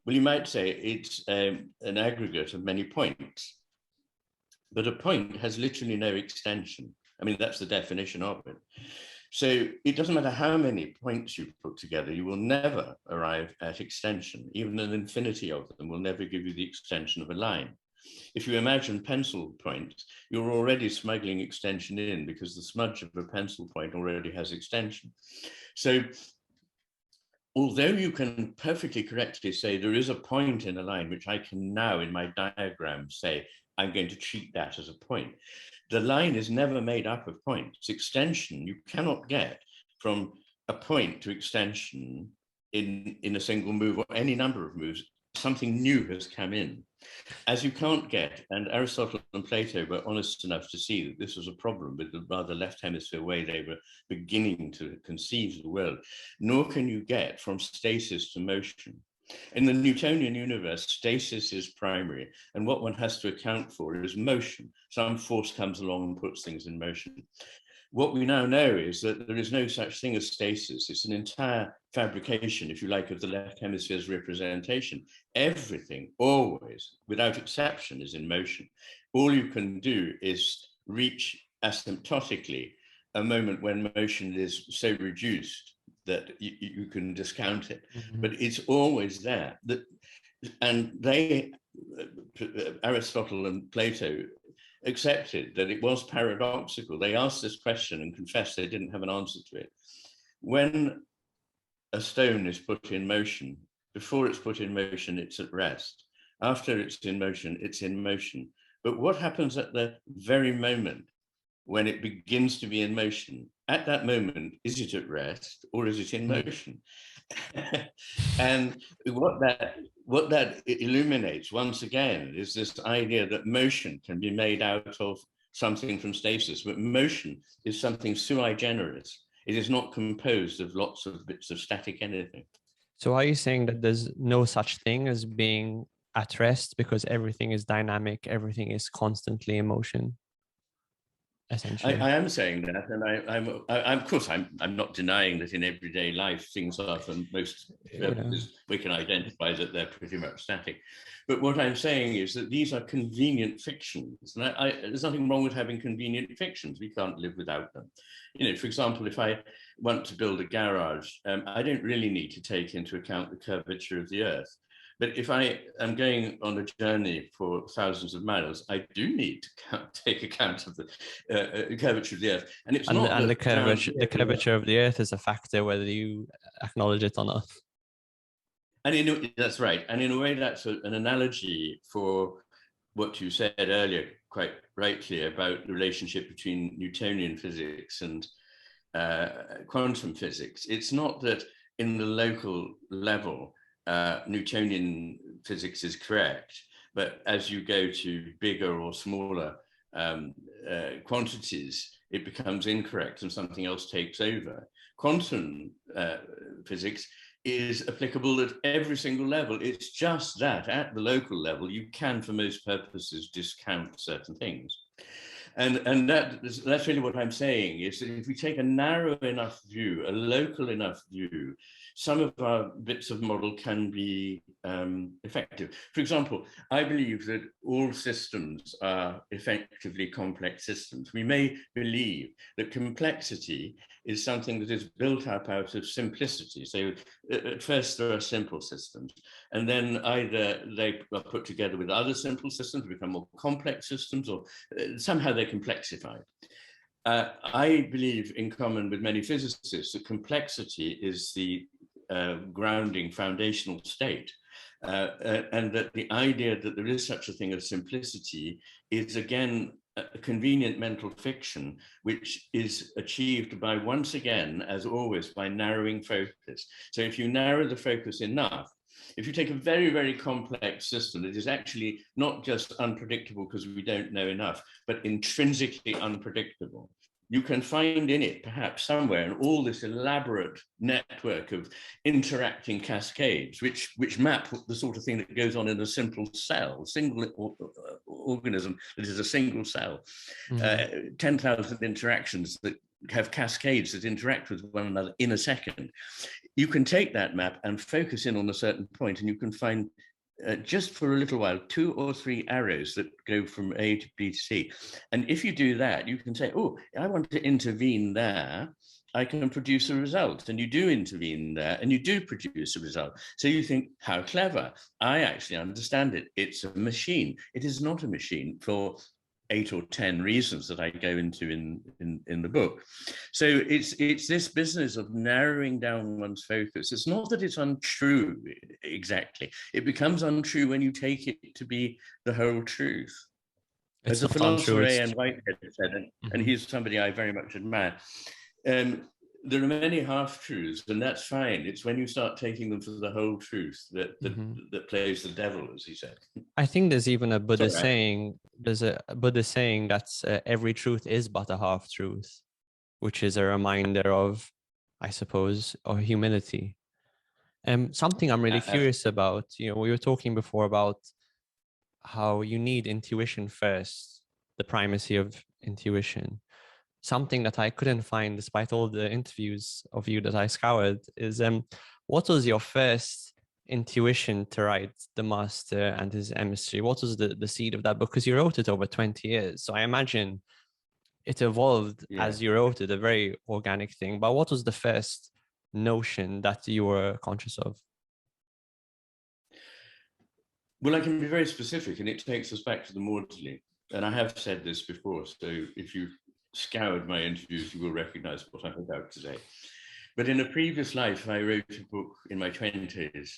Well, you might say it's an aggregate of many points, but a point has literally no extension. I mean, that's the definition of it. So it doesn't matter how many points you put together, you will never arrive at extension. Even an infinity of them will never give you the extension of a line. If you imagine pencil points, you're already smuggling extension in because the smudge of a pencil point already has extension. So although you can perfectly correctly say there is a point in a line, which I can now in my diagram say, I'm going to treat that as a point. The line is never made up of points. Extension, you cannot get from a point to extension in a single move or any number of moves. Something new has come in. As you can't get, and Aristotle and Plato were honest enough to see that this was a problem with the rather left hemisphere way they were beginning to conceive the world, nor can you get from stasis to motion. In the Newtonian universe, stasis is primary, and what one has to account for is motion. Some force comes along and puts things in motion. What we now know is that there is no such thing as stasis. It's an entire fabrication, if you like, of the left hemisphere's representation. Everything, always, without exception, is in motion. All you can do is reach asymptotically a moment when motion is so reduced that you can discount it. Mm-hmm. But it's always there. And they, Aristotle and Plato, accepted that it was paradoxical. They asked this question and confessed they didn't have an answer to it. When a stone is put in motion, before it's put in motion, it's at rest. After it's in motion, it's in motion. But what happens at the very moment when it begins to be in motion? At that moment, is it at rest or is it in motion? And what that illuminates once again is this idea that motion can be made out of something from stasis, but motion is something sui generis. It is not composed of lots of bits of static anything. So are you saying that there's no such thing as being at rest because everything is dynamic, everything is constantly in motion? Essentially, I am saying that, and of course, I'm not denying that in everyday life things are, for most purposes, we can identify that they're pretty much static. But what I'm saying is that these are convenient fictions, and there's nothing wrong with having convenient fictions. We can't live without them. You know, for example, if I want to build a garage, I don't really need to take into account the curvature of the Earth. But if I am going on a journey for thousands of miles, I do need to take account of the curvature of the Earth. And it's not the curvature of the Earth is a factor whether you acknowledge it or not. And that's right. And in a way, that's an analogy for what you said earlier, quite rightly, about the relationship between Newtonian physics and quantum physics. It's not that in the local level, Newtonian physics is correct, but as you go to bigger or smaller quantities, it becomes incorrect and something else takes over. Quantum physics is applicable at every single level. It's just that at the local level, you can, for most purposes, discount certain things. And that's really what I'm saying, is that if we take a narrow enough view, a local enough view, some of our bits of model can be effective. For example, I believe that all systems are effectively complex systems. We may believe that complexity is something that is built up out of simplicity. So at first there are simple systems, and then either they are put together with other simple systems, become more complex systems, or somehow they're complexified. I believe, in common with many physicists, that complexity is the grounding foundational state, and that the idea that there is such a thing as simplicity is, again, a convenient mental fiction, which is achieved by, once again, as always, by narrowing focus. So if you narrow the focus enough, if you take a very, very complex system that is actually not just unpredictable because we don't know enough, but intrinsically unpredictable, you can find in it perhaps somewhere and all this elaborate network of interacting cascades, which map the sort of thing that goes on in a simple cell, single organism that is a single cell, 10,000 interactions that have cascades that interact with one another in a second. You can take that map and focus in on a certain point, and you can find just for a little while, 2 or 3 arrows that go from A to B to C. And if you do that, you can say, oh, I want to intervene there. I can produce a result. And you do intervene there and you do produce a result. So you think, how clever. I actually understand it. It's a machine. It is not a machine for 8 or 10 reasons that I go into in the book. So it's this business of narrowing down one's focus. It's not that it's untrue exactly. It becomes untrue when you take it to be the whole truth. It's As the not untrue. philosopher Iain Whitehead said, and he's somebody I very much admire, there are many half-truths, and that's fine. It's when you start taking them for the whole truth that plays the devil, as he said. I think there's even a Buddha saying, there's a Buddha saying that every truth is but a half-truth, which is a reminder of, I suppose, of humility. Something I'm really curious about, we were talking before about how you need intuition first, the primacy of intuition. Something that I couldn't find despite all the interviews of you that I scoured is what was your first intuition to write The Master and His Emissary? What was the seed of that book? Because you wrote it over 20 years. So I imagine it evolved as you wrote it, a very organic thing. But what was the first notion that you were conscious of? Well, I can be very specific, and it takes us back to the Maudsley. And I have said this before, so if you scoured my interviews, you will recognize what I'm about today. But in a previous life, I wrote a book in my 20s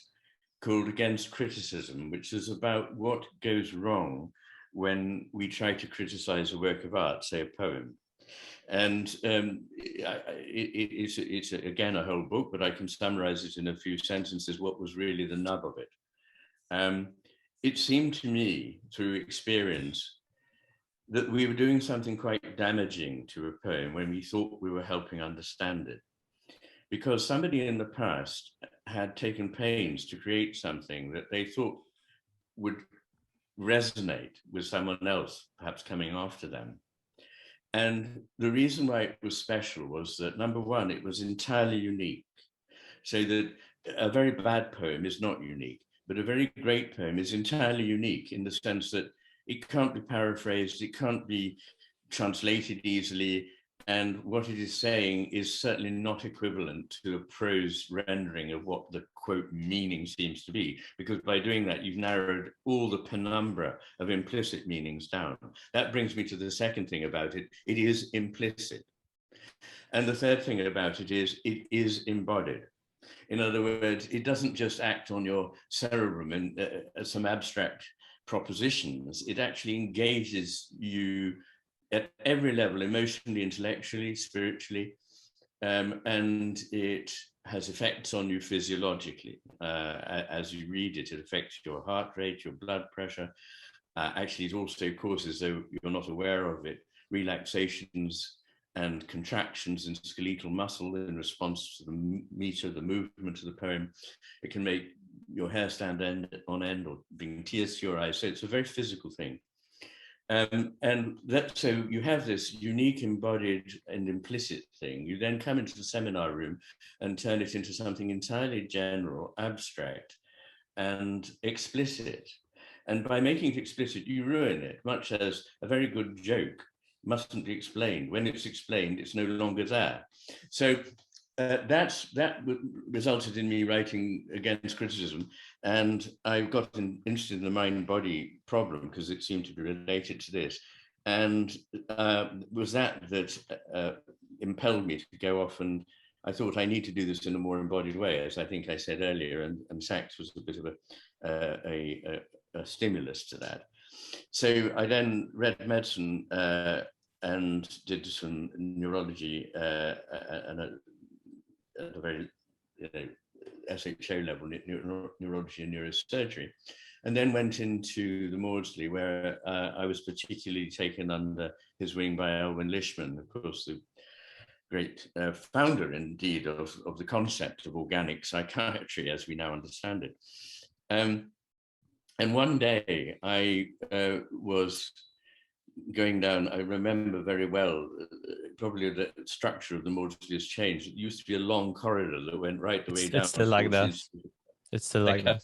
called Against Criticism, which is about what goes wrong when we try to criticize a work of art, say a poem. And it's again a whole book, but I can summarize it in a few sentences, what was really the nub of it. It seemed to me through experience that we were doing something quite damaging to a poem when we thought we were helping understand it. Because somebody in the past had taken pains to create something that they thought would resonate with someone else, perhaps coming after them. And the reason why it was special was that, number one, it was entirely unique. So that a very bad poem is not unique, but a very great poem is entirely unique in the sense that it can't be paraphrased, it can't be translated easily, and what it is saying is certainly not equivalent to a prose rendering of what the quote meaning seems to be, because by doing that, you've narrowed all the penumbra of implicit meanings down. That brings me to the second thing about it. It is implicit. And the third thing about it is embodied. In other words, it doesn't just act on your cerebrum and some abstract propositions. It actually engages you at every level, emotionally, intellectually, spiritually, and it has effects on you physiologically. As you read it, it affects your heart rate, your blood pressure. Actually, it also causes, though you're not aware of it, relaxations and contractions in skeletal muscle in response to the meter, the movement of the poem. It can make your hair stand on end or bring tears to your eyes. So it's a very physical thing. And that, so you have this unique embodied and implicit thing. You then come into the seminar room and turn it into something entirely general, abstract, and explicit. And by making it explicit, you ruin it, much as a very good joke mustn't be explained. When it's explained, it's no longer there. So that resulted in me writing Against Criticism, and I got interested in the mind-body problem because it seemed to be related to this, and was that impelled me to go off, and I thought I need to do this in a more embodied way, as I think I said earlier, and Sachs was a bit of a stimulus to that. So I then read medicine and did some neurology and at a very SHO level, neurology and neurosurgery. and then went into the Maudsley, where I was particularly taken under his wing by Alwyn Lishman, of course, the great founder indeed of the concept of organic psychiatry as we now understand it. And one day I was going down, I remember very well, probably the structure of the Maudsley has changed. It used to be a long corridor that went right the way down. It's still like that. It's still like that.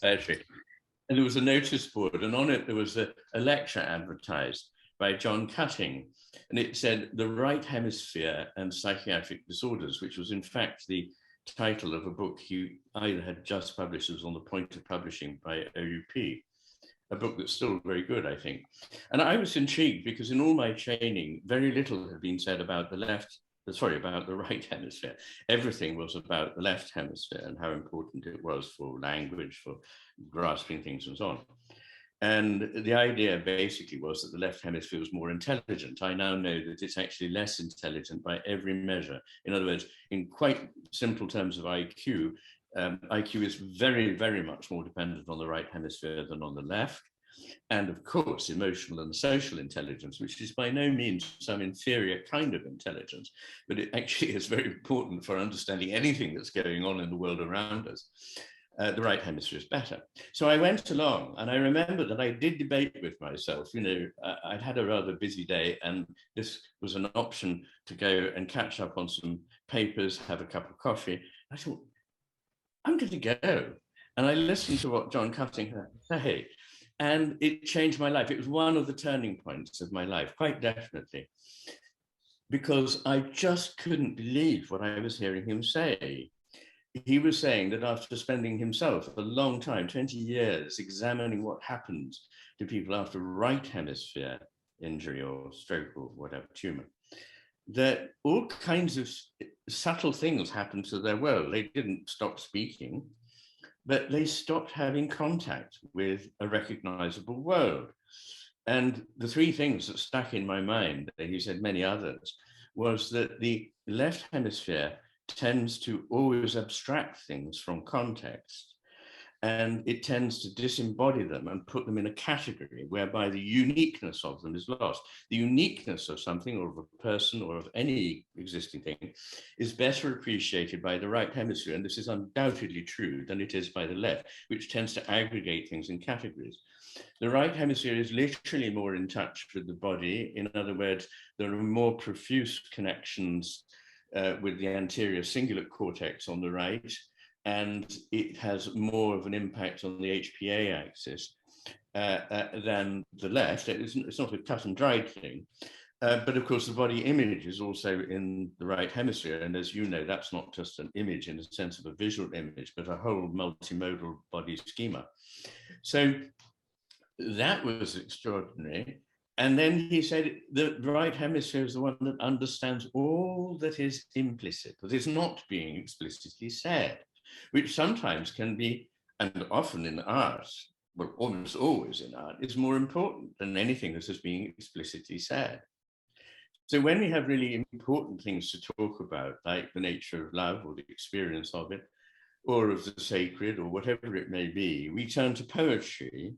And there was a notice board, and on it there was a lecture advertised by John Cutting, and it said "The Right Hemisphere and Psychiatric Disorders," which was in fact the title of a book he either had just published, or was on the point of publishing, by OUP, a book that's still very good, I think. And I was intrigued because in all my training, very little had been said about about the right hemisphere. Everything was about the left hemisphere and how important it was for language, for grasping things and so on. And the idea basically was that the left hemisphere was more intelligent. I now know that it's actually less intelligent by every measure. In other words, in quite simple terms of IQ, IQ is very, very much more dependent on the right hemisphere than on the left. And of course, emotional and social intelligence, which is by no means some inferior kind of intelligence, but it actually is very important for understanding anything that's going on in the world around us. The right hemisphere is better. So I went along, and I remember that I did debate with myself. You know, I'd had a rather busy day, and this was an option to go and catch up on some papers, have a cup of coffee. I thought, I'm going to go. And I listened to what John Cutting had to say, and it changed my life. It was one of the turning points of my life, quite definitely, because I just couldn't believe what I was hearing him say. He was saying that after spending himself a long time, 20 years, examining what happens to people after right hemisphere injury or stroke or whatever tumor, that all kinds of subtle things happened to their world. They didn't stop speaking, but they stopped having contact with a recognizable world. And the three things that stuck in my mind, and he said many others, was that the left hemisphere tends to always abstract things from context, and it tends to disembody them and put them in a category whereby the uniqueness of them is lost. The uniqueness of something, or of a person, or of any existing thing, is better appreciated by the right hemisphere, and this is undoubtedly true, than it is by the left, which tends to aggregate things in categories. The right hemisphere is literally more in touch with the body. In other words, there are more profuse connections with the anterior cingulate cortex on the right, and it has more of an impact on the HPA axis than the left. It's not a cut and dried thing, but of course the body image is also in the right hemisphere, and as you know, that's not just an image in the sense of a visual image, but a whole multimodal body schema. So that was extraordinary. And then he said the right hemisphere is the one that understands all that is implicit, that is not being explicitly said, which sometimes can be, and often in art, well, almost always in art, is more important than anything that is being explicitly said. So when we have really important things to talk about, like the nature of love or the experience of it, or of the sacred, or whatever it may be, we turn to poetry,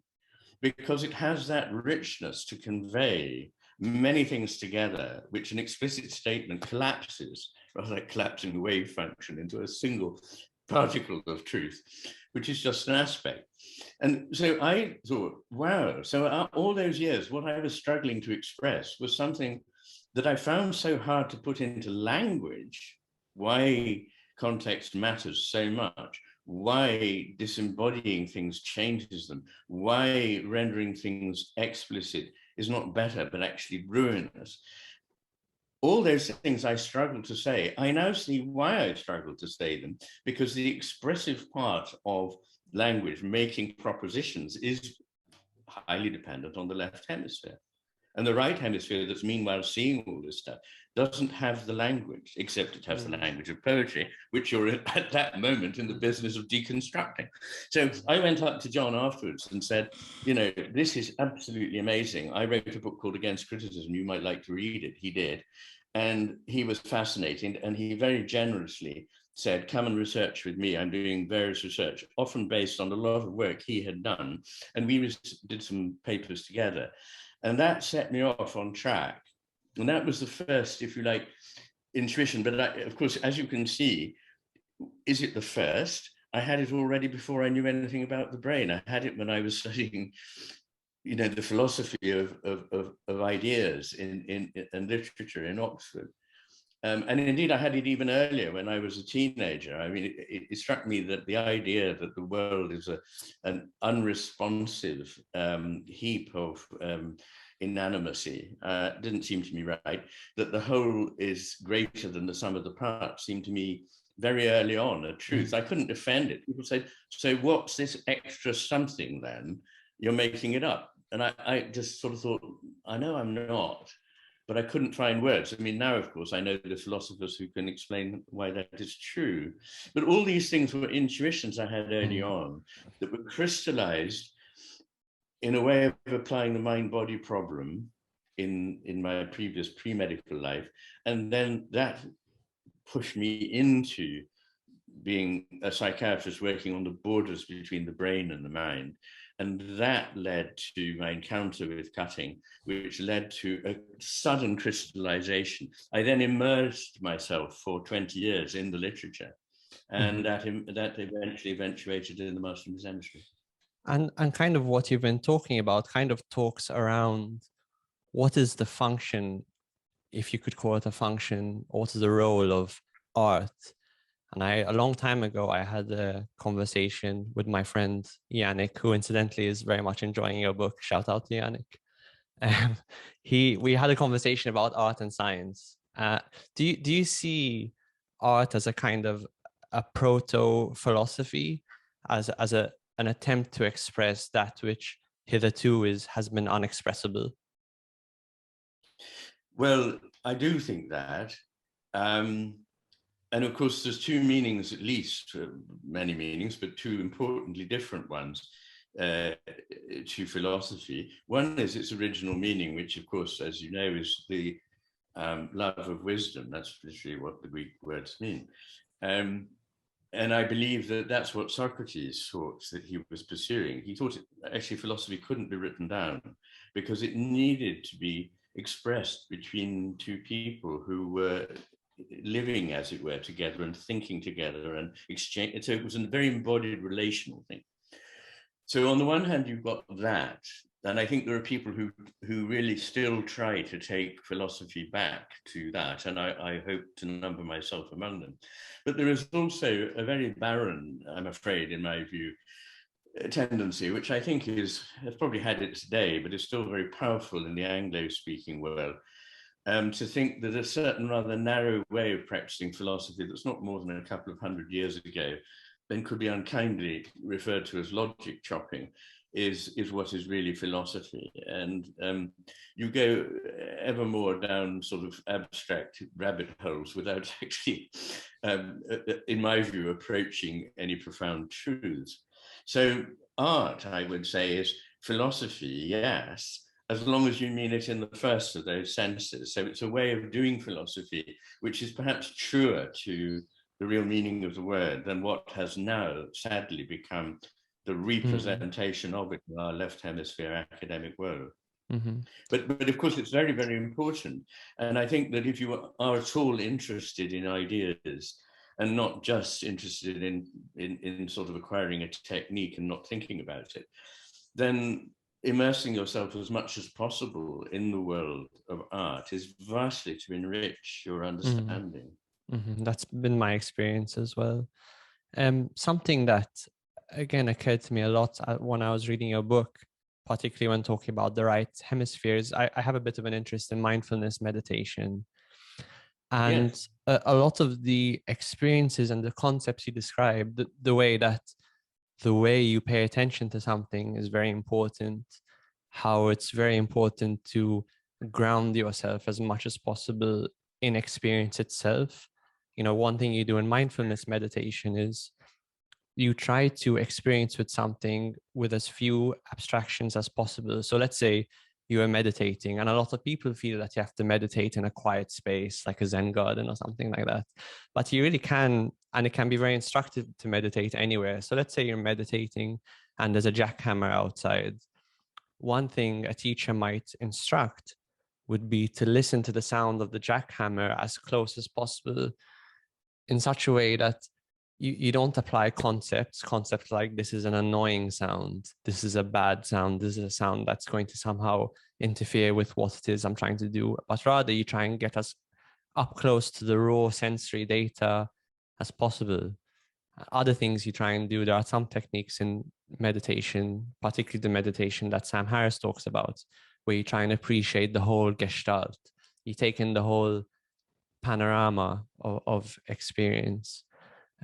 because it has that richness to convey many things together, which an explicit statement collapses, rather like collapsing the wave function into a single particle of truth, which is just an aspect. And so I thought, wow, so all those years, what I was struggling to express was something that I found so hard to put into language, why context matters so much, why disembodying things changes them, why rendering things explicit is not better, but actually ruinous. All those things I struggled to say, I now see why I struggled to say them, because the expressive part of language, making propositions, is highly dependent on the left hemisphere. And the right hemisphere, that's meanwhile seeing all this stuff, doesn't have the language, except it has the language of poetry, which you're at that moment in the business of deconstructing. So I went up to John afterwards and said, you know, this is absolutely amazing. I wrote a book called Against Criticism. You might like to read it. He did. And he was fascinated, and he very generously said, come and research with me. I'm doing various research, often based on a lot of work he had done. And we did some papers together. And that set me off on track. And that was the first, if you like, intuition. But of course, as you can see, is it the first? I had it already before I knew anything about the brain. I had it when I was studying, the philosophy of ideas in literature in Oxford. And indeed, I had it even earlier when I was a teenager. I mean, it struck me that the idea that the world is an unresponsive heap of inanimacy didn't seem to me right. That the whole is greater than the sum of the parts seemed to me very early on a truth. I couldn't defend it. People said, so what's this extra something then? You're making it up. And I just sort of thought, I know I'm not. But I couldn't find words. I mean, now, of course, I know the philosophers who can explain why that is true. But all these things were intuitions I had early on that were crystallized in a way of applying the mind-body problem in my previous pre-medical life. And then that pushed me into being a psychiatrist working on the borders between the brain and the mind. And that led to my encounter with cutting, which led to a sudden crystallization. I then immersed myself for 20 years in the literature, and that eventually eventuated in the Master and His Emissary. And kind of what you've been talking about kind of talks around what is the function, if you could call it a function, or what is the role of art. And a long time ago, I had a conversation with my friend Yannick, who incidentally is very much enjoying your book. Shout out to Yannick. We had a conversation about art and science. Do you see art as a kind of a proto-philosophy, as an attempt to express that which hitherto has been unexpressible? Well, I do think that. And of course, there's two meanings, at least, many meanings, but two importantly different ones to philosophy. One is its original meaning, which, of course, as you know, is the love of wisdom. That's literally what the Greek words mean. And I believe that that's what Socrates thought that he was pursuing. He thought actually philosophy couldn't be written down because it needed to be expressed between two people who were living, as it were, together and thinking together and exchange. So it was a very embodied relational thing. So on the one hand, you've got that. And I think there are people who really still try to take philosophy back to that. And I hope to number myself among them. But there is also a very barren, I'm afraid, in my view, tendency, which I think has probably had its day, but is still very powerful in the Anglo-speaking world, to think that a certain rather narrow way of practicing philosophy that's not more than a couple of hundred years ago, then could be unkindly referred to as logic chopping, is what is really philosophy. And you go ever more down sort of abstract rabbit holes without actually, in my view, approaching any profound truths. So art, I would say, is philosophy, yes, as long as you mean it in the first of those senses. So it's a way of doing philosophy, which is perhaps truer to the real meaning of the word than what has now sadly become the representation of it in our left hemisphere academic world. But of course, it's very, very important. And I think that if you are at all interested in ideas and not just interested in sort of acquiring a technique and not thinking about it, then immersing yourself as much as possible in the world of art is vastly to enrich your understanding. That's been my experience as well. Something that, again, occurred to me a lot when I was reading your book, particularly when talking about the right hemispheres. I have a bit of an interest in mindfulness meditation. And yes, a lot of the experiences and the concepts you described, the way you pay attention to something is very important, how it's very important to ground yourself as much as possible in experience itself. One thing you do in mindfulness meditation is you try to experience with something with as few abstractions as possible. So let's say you are meditating, and a lot of people feel that you have to meditate in a quiet space, like a Zen garden or something like that. But you really can And it can be very instructive to meditate anywhere. So let's say you're meditating and there's a jackhammer outside. One thing a teacher might instruct would be to listen to the sound of the jackhammer as close as possible, in such a way that you don't apply concepts like this is an annoying sound, this is a bad sound, this is a sound that's going to somehow interfere with what it is I'm trying to do, but rather you try and get us up close to the raw sensory data as possible. Other things you try and do, there are some techniques in meditation, particularly the meditation that Sam Harris talks about, where you try and appreciate the whole gestalt. You take in the whole panorama of experience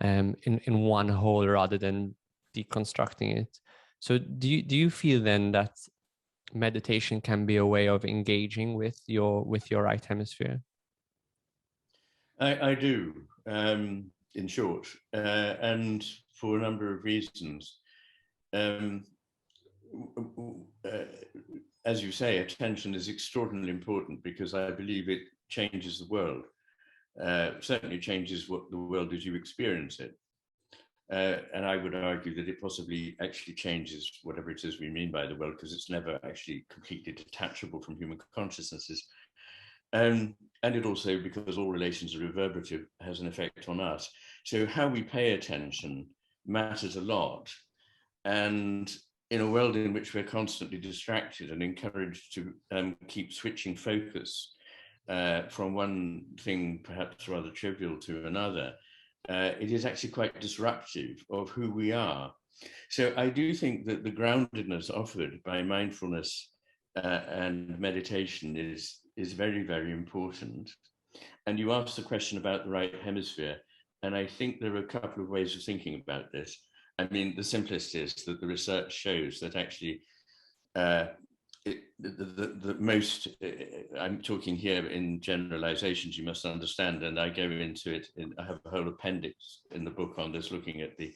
in one whole rather than deconstructing it. So do you feel then that meditation can be a way of engaging with your right hemisphere? I do, in short, and for a number of reasons. As you say, attention is extraordinarily important because I believe it changes the world. Certainly changes what the world as you experience it. And I would argue that it possibly actually changes whatever it is we mean by the world, because it's never actually completely detachable from human consciousnesses. And it also, because all relations are reverberative, has an effect on us. So how we pay attention matters a lot. And in a world in which we're constantly distracted and encouraged to keep switching focus from one thing, perhaps rather trivial, to another, it is actually quite disruptive of who we are. So I do think that the groundedness offered by mindfulness and meditation is very, very important. And you asked the question about the right hemisphere, and I think there are a couple of ways of thinking about this. I mean, the simplest is that the research shows that actually the most, I'm talking here in generalizations, you must understand, and I go into it, I have a whole appendix in the book on this, looking at the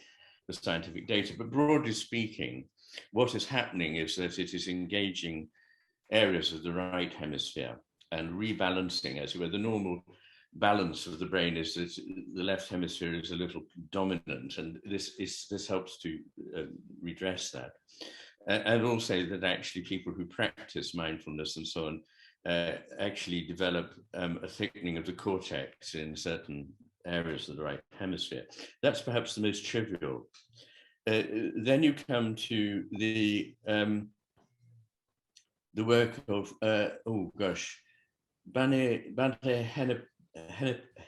scientific data. But broadly speaking, what is happening is that it is engaging areas of the right hemisphere and rebalancing, as it were. The normal balance of the brain is that the left hemisphere is a little dominant, and this helps to redress that. And also that actually people who practice mindfulness and so on actually develop a thickening of the cortex in certain areas of the right hemisphere. That's perhaps the most trivial. Then you come to the work of, Bane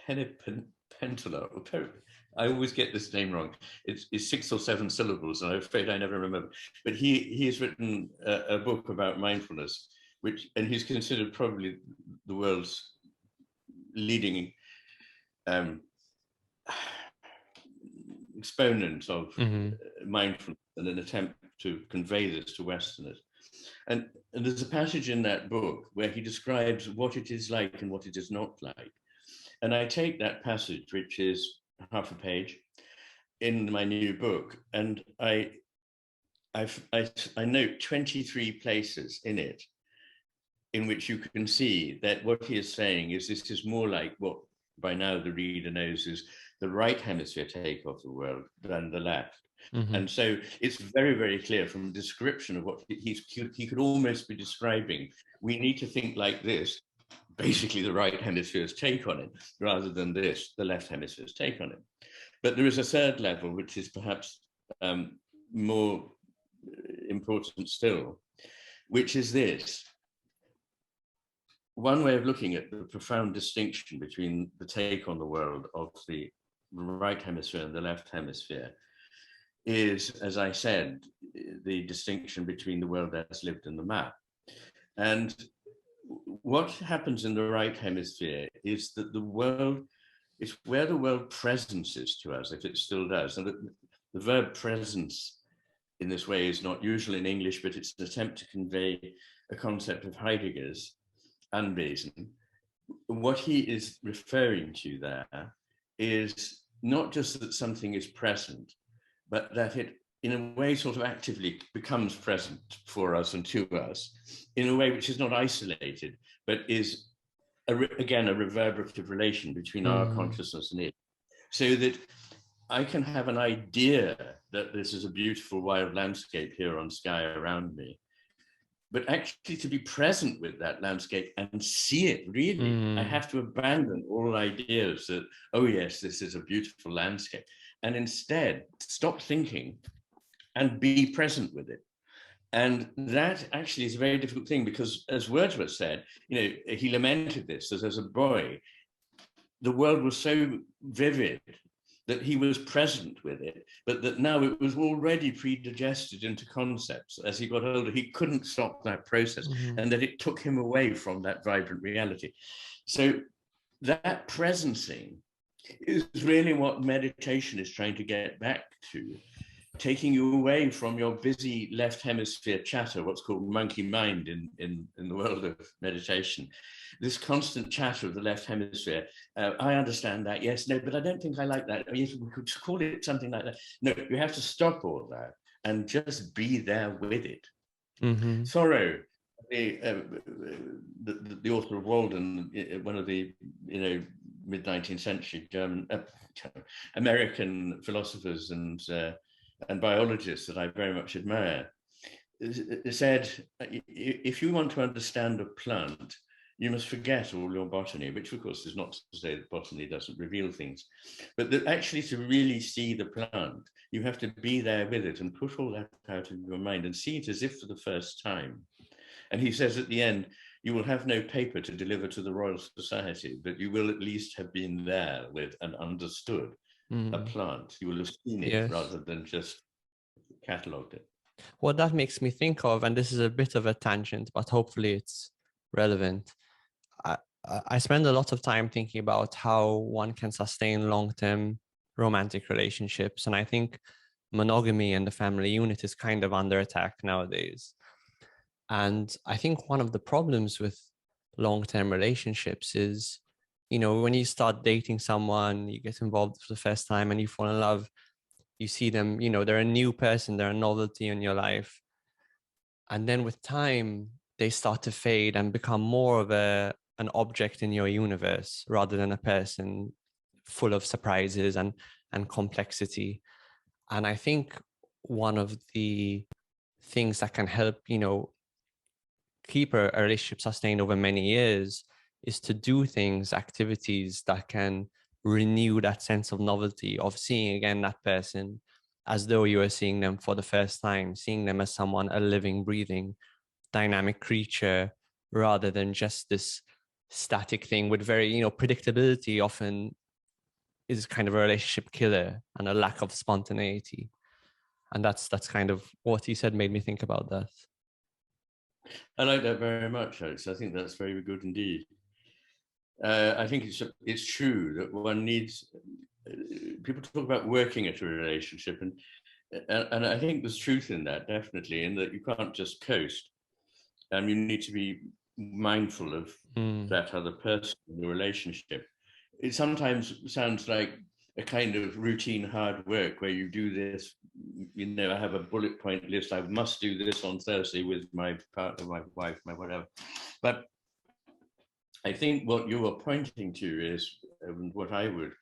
Henepentala. I always get this name wrong. It's 6 or 7 syllables, and I'm afraid I never remember. But he has written a book about mindfulness, and he's considered probably the world's leading exponent of mindfulness and an attempt to convey this to Westerners. And there's a passage in that book where he describes what it is like and what it is not like. And I take that passage, which is half a page, in my new book, and I note 23 places in it in which you can see that what he is saying is this is more like what by now the reader knows is the right hemisphere take of the world than the left. And so it's very, very clear from the description of what he could almost be describing. We need to think like this, basically the right hemisphere's take on it, rather than this, the left hemisphere's take on it. But there is a third level, which is perhaps more important still, which is this. One way of looking at the profound distinction between the take on the world of the right hemisphere and the left hemisphere is, as I said, the distinction between the world as lived and the map. And what happens in the right hemisphere is that the world is where the world presences to us, if it still does. And the verb presence in this way is not usual in English, but it's an attempt to convey a concept of Heidegger's Anwesen. What he is referring to there is not just that something is present, but that it, in a way, sort of actively becomes present for us and to us in a way which is not isolated, but is, again, a reverberative relation between our consciousness and it. So that I can have an idea that this is a beautiful wild landscape here on Skye around me, but actually to be present with that landscape and see it really, I have to abandon all ideas that, oh yes, this is a beautiful landscape, and instead stop thinking and be present with it. And that actually is a very difficult thing, because as Wordsworth said, he lamented this, as a boy, the world was so vivid that he was present with it, but that now it was already predigested into concepts. As he got older, he couldn't stop that process, and that it took him away from that vibrant reality. So that presencing is really what meditation is trying to get back to, taking you away from your busy left hemisphere chatter, what's called monkey mind in the world of meditation. This constant chatter of the left hemisphere. I understand that, yes, no, but I don't think I like that. Yes, we could call it something like that. No, you have to stop all that and just be there with it. Thoreau, the author of Walden, one of the mid-19th century German, American philosophers and biologists that I very much admire, said, if you want to understand a plant, you must forget all your botany, which of course is not to say that botany doesn't reveal things, but that actually to really see the plant, you have to be there with it and put all that out of your mind and see it as if for the first time. And he says at the end, you will have no paper to deliver to the Royal Society, but you will at least have been there with and understood a plant. You will have seen it rather than just catalogued it. What that makes me think of, and this is a bit of a tangent, but hopefully it's relevant. I spend a lot of time thinking about how one can sustain long-term romantic relationships. And I think monogamy and the family unit is kind of under attack nowadays. And I think one of the problems with long-term relationships is, when you start dating someone, you get involved for the first time and you fall in love, you see them, they're a new person, they're a novelty in your life. And then with time, they start to fade and become more of an object in your universe rather than a person full of surprises and complexity. And I think one of the things that can help, keep a relationship sustained over many years is to do things, activities that can renew that sense of novelty of seeing again that person as though you are seeing them for the first time, seeing them as someone, a living, breathing, dynamic creature, rather than just this static thing with very, predictability often is kind of a relationship killer, and a lack of spontaneity. And that's kind of what he said made me think about that. I like that very much, Alex. I think that's very good indeed. I think it's true that one needs, people talk about working at a relationship, and I think there's truth in that, definitely, in that you can't just coast. You need to be mindful of that other person in the relationship. It sometimes sounds like a kind of routine hard work where you do this, I have a bullet point list, I must do this on Thursday with my partner, my wife, my whatever. But I think what you are pointing to is, what I would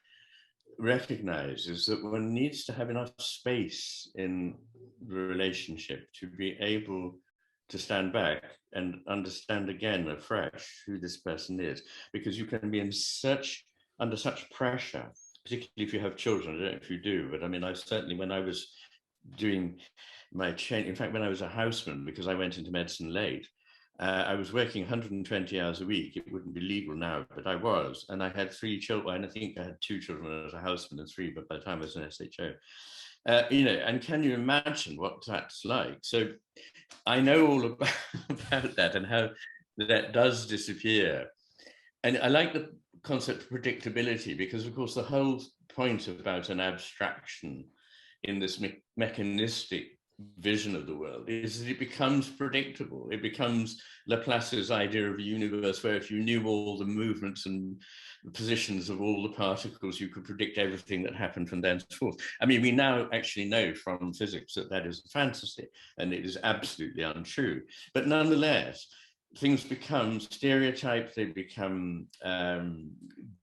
recognize is that one needs to have enough space in the relationship to be able to stand back and understand again afresh who this person is, because you can be under such pressure, particularly if you have children. I don't know if you do, but I mean, I certainly, when I was doing my change, in fact, when I was a houseman, because I went into medicine late, I was working 120 hours a week. It wouldn't be legal now, but I was. And I had 3 children. And I think I had 2 children as a houseman and 3, but by the time I was an SHO. And can you imagine what that's like? So I know all about that and how that does disappear. And I like the concept of predictability, because of course the whole point about an abstraction in this mechanistic vision of the world is that it becomes predictable. It becomes Laplace's idea of a universe where if you knew all the movements and the positions of all the particles, you could predict everything that happened from thenceforth. I mean, we now actually know from physics that that is a fantasy and it is absolutely untrue. But nonetheless, things become stereotyped, they become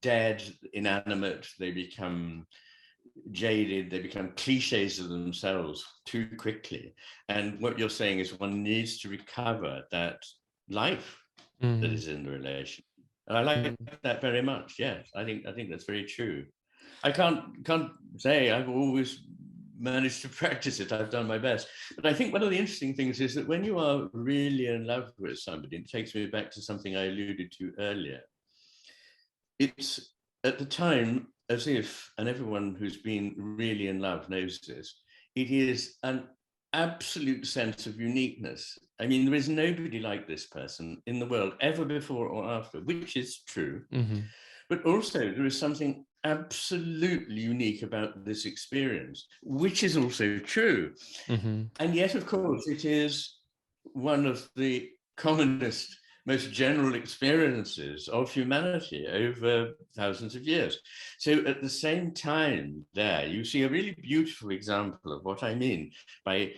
dead, inanimate, they become jaded, they become cliches of themselves too quickly. And what you're saying is one needs to recover that life that is in the relation. And I like that very much. Yes, I think that's very true. I can't say I've always managed to practice it. I've done my best. But I think one of the interesting things is that when you are really in love with somebody, it takes me back to something I alluded to earlier. It's at the time as if, and everyone who's been really in love knows this, it is an absolute sense of uniqueness. I mean, there is nobody like this person in the world ever before or after, which is true. But also there is something absolutely unique about this experience, which is also true. And yet, of course, it is one of the commonest, most general experiences of humanity over thousands of years. So at the same time there, you see a really beautiful example of what I mean by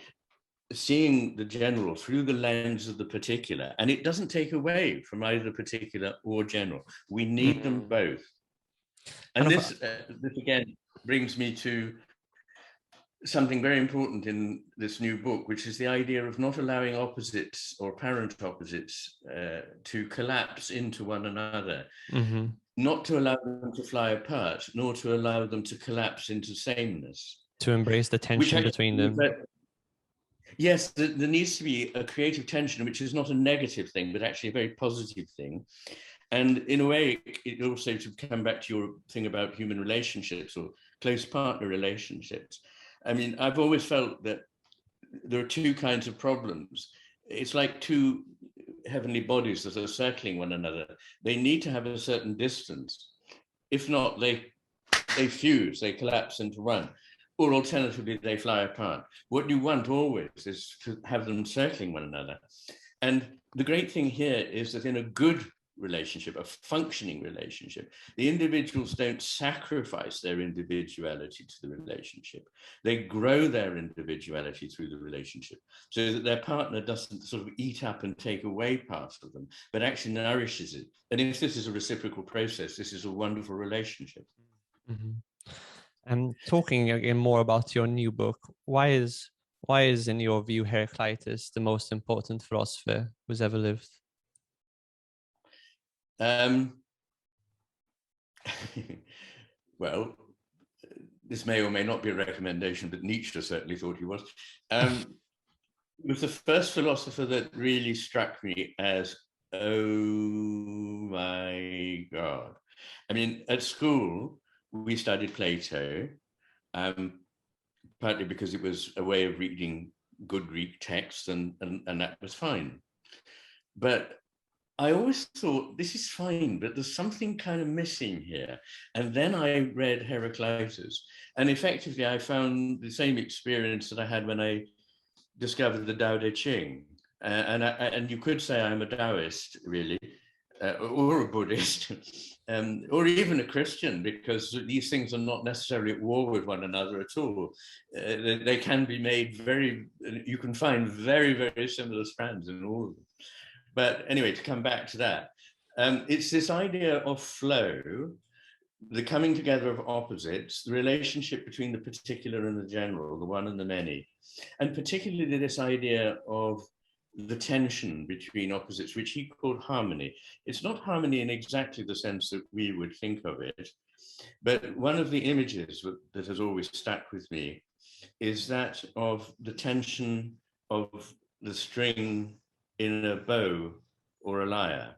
seeing the general through the lens of the particular. And it doesn't take away from either particular or general. We need them both. And this again brings me to something very important in this new book, which is the idea of not allowing opposites or apparent opposites to collapse into one another, not to allow them to fly apart, nor to allow them to collapse into sameness. To embrace the tension between them. Yes, there needs to be a creative tension, which is not a negative thing, but actually a very positive thing. And in a way, it also to come back to your thing about human relationships or close partner relationships. I mean, I've always felt that there are two kinds of problems. It's like two heavenly bodies that are circling one another. They need to have a certain distance. If not, they fuse, they collapse into one. Or alternatively, they fly apart. What you want always is to have them circling one another. And the great thing here is that in a good relationship, a functioning relationship, the individuals don't sacrifice their individuality to the relationship. They grow their individuality through the relationship so that their partner doesn't sort of eat up and take away parts of them, but actually nourishes it. And if this is a reciprocal process, this is a wonderful relationship. And talking again more about your new book, why is, in your view, Heraclitus the most important philosopher who's ever lived? Well, this may or may not be a recommendation, but Nietzsche certainly thought he was. He was the first philosopher that really struck me as, oh my God. I mean, at school, we studied Plato, partly because it was a way of reading good Greek texts, and that was fine. But I always thought, this is fine, but there's something kind of missing here. And then I read Heraclitus, and effectively I found the same experience that I had when I discovered the Tao Te Ching. And you could say I'm a Taoist, really, or a Buddhist, or even a Christian, because these things are not necessarily at war with one another at all. They can be made you can find very, very similar strands in all of them. But anyway, to come back to that, it's this idea of flow, the coming together of opposites, the relationship between the particular and the general, the one and the many, and particularly this idea of the tension between opposites, which he called harmony. It's not harmony in exactly the sense that we would think of it, but one of the images that has always stuck with me is that of the tension of the string in a bow or a lyre.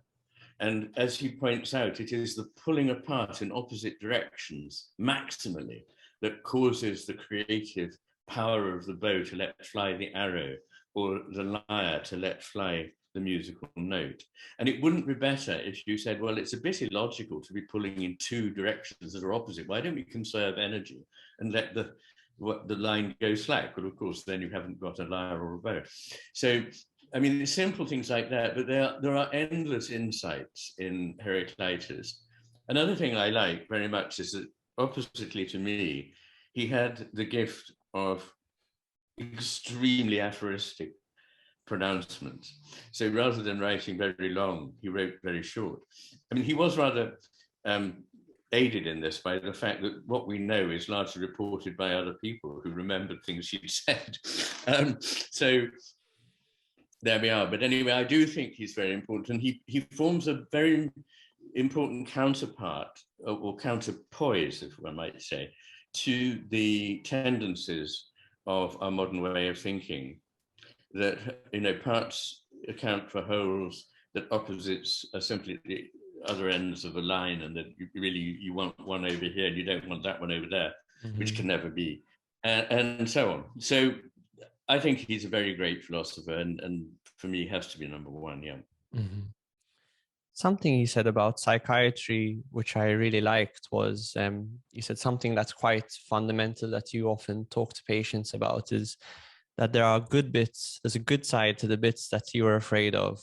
And as he points out, it is the pulling apart in opposite directions maximally that causes the creative power of the bow to let fly the arrow, or the lyre to let fly the musical note. And it wouldn't be better if you said, well, it's a bit illogical to be pulling in two directions that are opposite. Why don't we conserve energy and let the line go slack? Well, of course, then you haven't got a lyre or a bow. So, I mean, simple things like that, but there are endless insights in Heraclitus. Another thing I like very much is that, oppositely to me, he had the gift of extremely aphoristic pronouncements. So rather than writing very long, he wrote very short. I mean, he was rather aided in this by the fact that what we know is largely reported by other people who remembered things she'd said. So there we are. But anyway, I do think he's very important, and he forms a very important counterpart or counterpoise, if one might say, to the tendencies of our modern way of thinking, that, you know, parts account for wholes, that opposites are simply the other ends of a line, and that you want one over here and you don't want that one over there, which can never be, and so on. So I think he's a very great philosopher, and for me, he has to be number one. Yeah. Something he said about psychiatry, which I really liked, was he said something that's quite fundamental that you often talk to patients about, is that there are good bits, there's a good side to the bits that you are afraid of,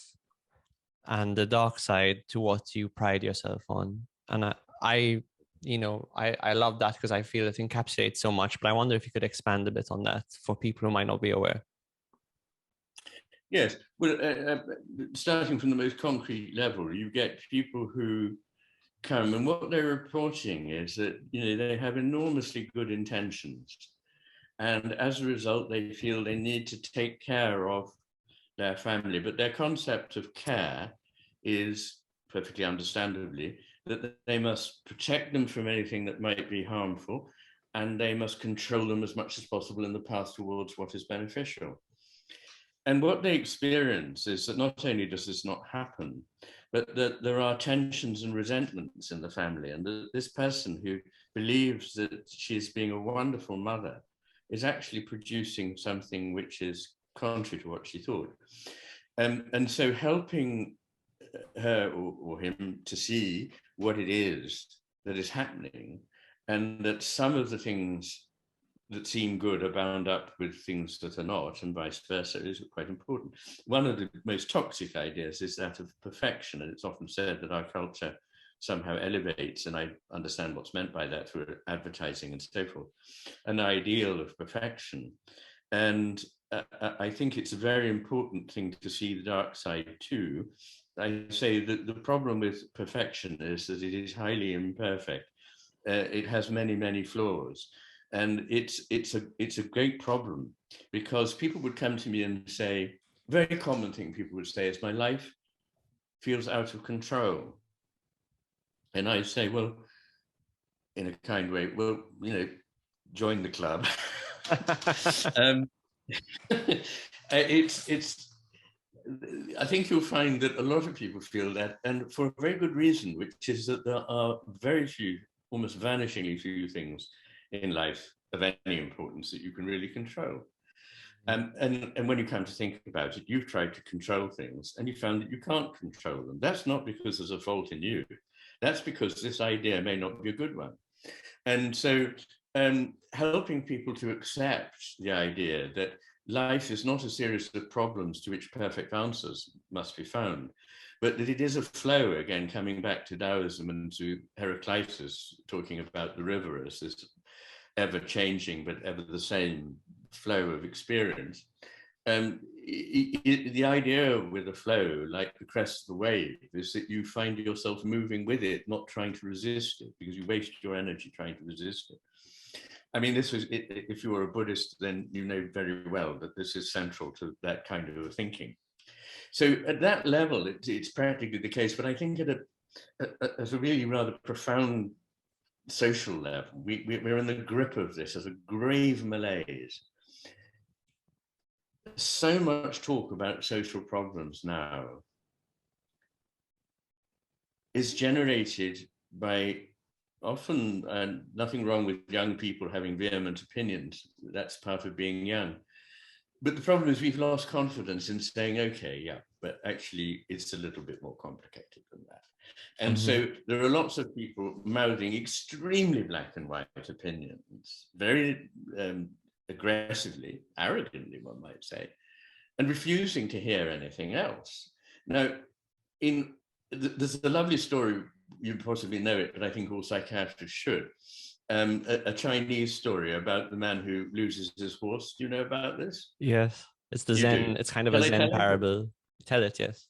and the dark side to what you pride yourself on. And I love that, because I feel it encapsulates so much, but I wonder if you could expand a bit on that for people who might not be aware. Yes, well, starting from the most concrete level, you get people who come, and what they're reporting is that, you know, they have enormously good intentions, and as a result, they feel they need to take care of their family. But their concept of care is, perfectly understandably, that they must protect them from anything that might be harmful, and they must control them as much as possible in the path towards what is beneficial. And what they experience is that not only does this not happen, but that there are tensions and resentments in the family, and that this person who believes that she's being a wonderful mother is actually producing something which is contrary to what she thought. And so helping her or him to see what it is that is happening, and that some of the things that seem good are bound up with things that are not, and vice versa, is quite important. One of the most toxic ideas is that of perfection, and it's often said that our culture somehow elevates, and I understand what's meant by that through advertising and so forth, an ideal of perfection. And I think it's a very important thing to see the dark side too. I say that the problem with perfection is that it is highly imperfect. It has many, many flaws. And it's a great problem, because people would come to me and say, very common thing people would say is, my life feels out of control. And I say, well, in a kind way, well, you know, join the club. I think you'll find that a lot of people feel that, and for a very good reason, which is that there are very few, almost vanishingly few things in life of any importance that you can really control. And when you come to think about it, you've tried to control things and you found that you can't control them. That's not because there's a fault in you. That's because this idea may not be a good one. And so helping people to accept the idea that life is not a series of problems to which perfect answers must be found, but that it is a flow, again, coming back to Taoism and to Heraclitus, talking about the river as this ever-changing but ever the same flow of experience. The idea with a flow, like the crest of the wave, is that you find yourself moving with it, not trying to resist it, because you waste your energy trying to resist it. I mean, this was, if you were a Buddhist, then you know very well that this is central to that kind of thinking. So at that level, it's practically the case, but I think at a really rather profound social level, we're in the grip of this as a grave malaise. So much talk about social problems now is generated by often, and nothing wrong with young people having vehement opinions, that's part of being young. But the problem is we've lost confidence in saying, okay, yeah, but actually it's a little bit more complicated than that. And so there are lots of people mouthing extremely black and white opinions, very aggressively, arrogantly, one might say, and refusing to hear anything else. Now, there's a lovely story, you possibly know it, but I think all psychiatrists should. A Chinese story about the man who loses his horse. Do you know about this? Yes, it's the Zen. It's kind of a Zen parable. Tell it, yes.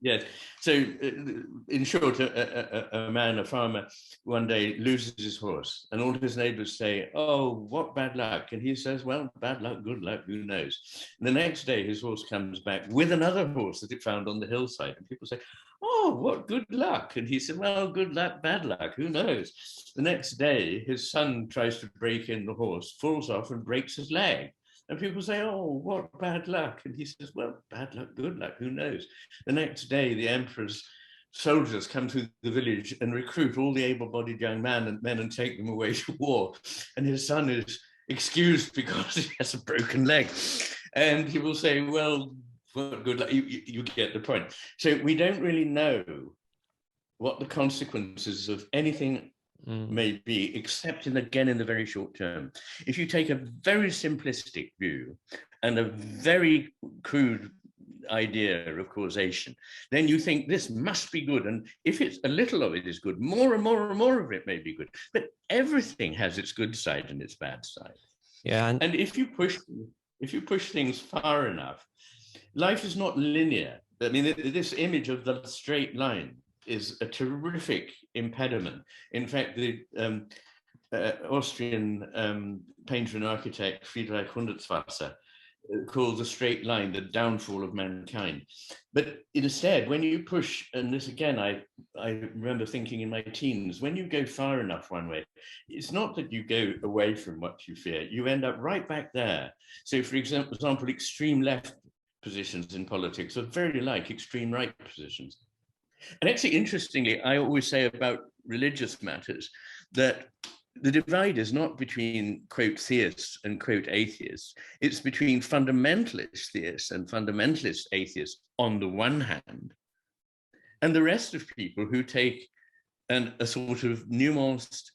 Yes. So, in short, a man, a farmer, one day loses his horse, and all his neighbors say, "Oh, what bad luck!" And he says, "Well, bad luck, good luck, who knows?" And the next day, his horse comes back with another horse that he found on the hillside, and people say, "Oh, what good luck!" And he said, "Well, good luck, bad luck, who knows?" The next day, his son tries to break in the horse, falls off, and breaks his leg. And people say, "Oh, what bad luck." And he says, "Well, bad luck, good luck, who knows?" The next day, the emperor's soldiers come through the village and recruit all the able-bodied young men and take them away to war. And his son is excused because he has a broken leg. And he will say, "Well, what good luck." You get the point. So we don't really know what the consequences of anything may be, except again in the very short term. If you take a very simplistic view and a very crude idea of causation, then you think this must be good, and if it's a little of it is good, more and more and more of it may be good. But everything has its good side and its bad side. Yeah, and if you push things far enough, life is not linear. I mean, this image of the straight line is a terrific impediment. In fact, the Austrian painter and architect Friedrich Hundertswasser called the straight line the downfall of mankind. But instead, when you push, and this again, I remember thinking in my teens, when you go far enough one way, it's not that you go away from what you fear, you end up right back there. So for example, extreme left positions in politics are very like extreme right positions. And actually, interestingly, I always say about religious matters that the divide is not between, quote, theists and, quote, atheists. It's between fundamentalist theists and fundamentalist atheists on the one hand, and the rest of people who take a sort of nuanced,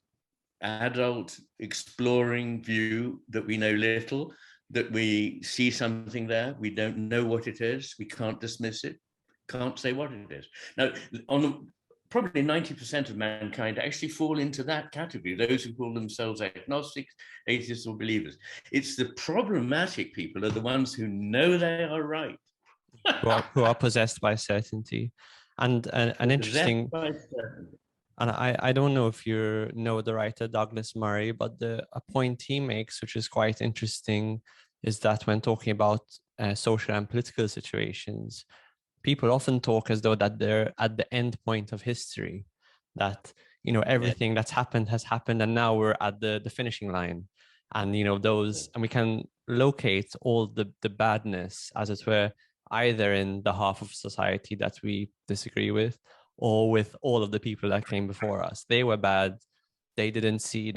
adult, exploring view that we know little, that we see something there, we don't know what it is, we can't dismiss it, can't say what it is. Now, probably 90% of mankind actually fall into that category, those who call themselves agnostics, atheists, or believers. It's the problematic people are the ones who know they are right. who are possessed by certainty. And an interesting, and I don't know if you know the writer Douglas Murray, but a point he makes, which is quite interesting, is that when talking about social and political situations, people often talk as though that they're at the end point of history, that, you know, everything that's happened has happened, and now we're at the finishing line. And, you know, and we can locate all the badness, as it were, either in the half of society that we disagree with, or with all of the people that came before us. They were bad. They couldn't see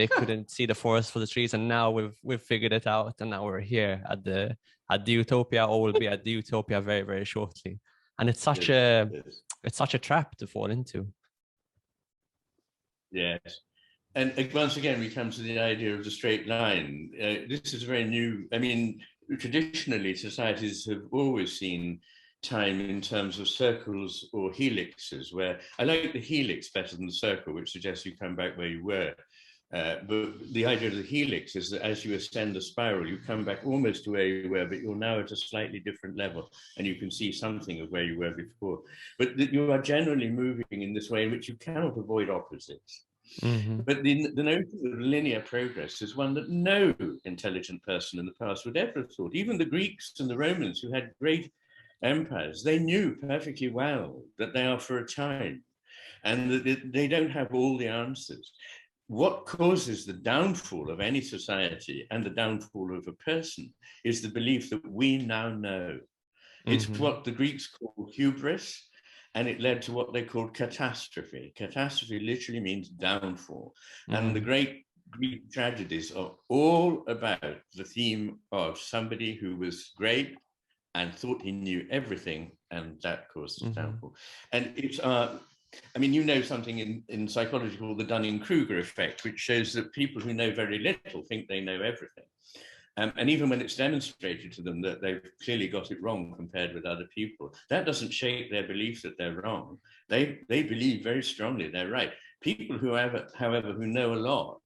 the forest for the trees, and now we've figured it out, and now we're here at the utopia, or we'll be at the utopia very, very shortly. And it's such a trap to fall into. Yes. And once again, we come to the idea of the straight line. This is very new. I mean, traditionally, societies have always seen time in terms of circles or helixes, where I like the helix better than the circle, which suggests you come back where you were. But the idea of the helix is that as you ascend the spiral, you come back almost to where you were, but you're now at a slightly different level, and you can see something of where you were before. But that you are generally moving in this way in which you cannot avoid opposites. Mm-hmm. But the notion of linear progress is one that no intelligent person in the past would ever have thought. Even the Greeks and the Romans, who had great empires, they knew perfectly well that they are for a time, and that they don't have all the answers. What causes the downfall of any society and the downfall of a person is the belief that we now know. It's what the Greeks call hubris, and it led to what they called catastrophe. Catastrophe literally means downfall. And the great Greek tragedies are all about the theme of somebody who was great and thought he knew everything, and that caused his downfall. And it's I mean, you know something in psychology called the Dunning-Kruger effect, which shows that people who know very little think they know everything. And even when it's demonstrated to them that they've clearly got it wrong compared with other people, that doesn't shake their belief that they're wrong. They believe very strongly they're right. People who, however, who know a lot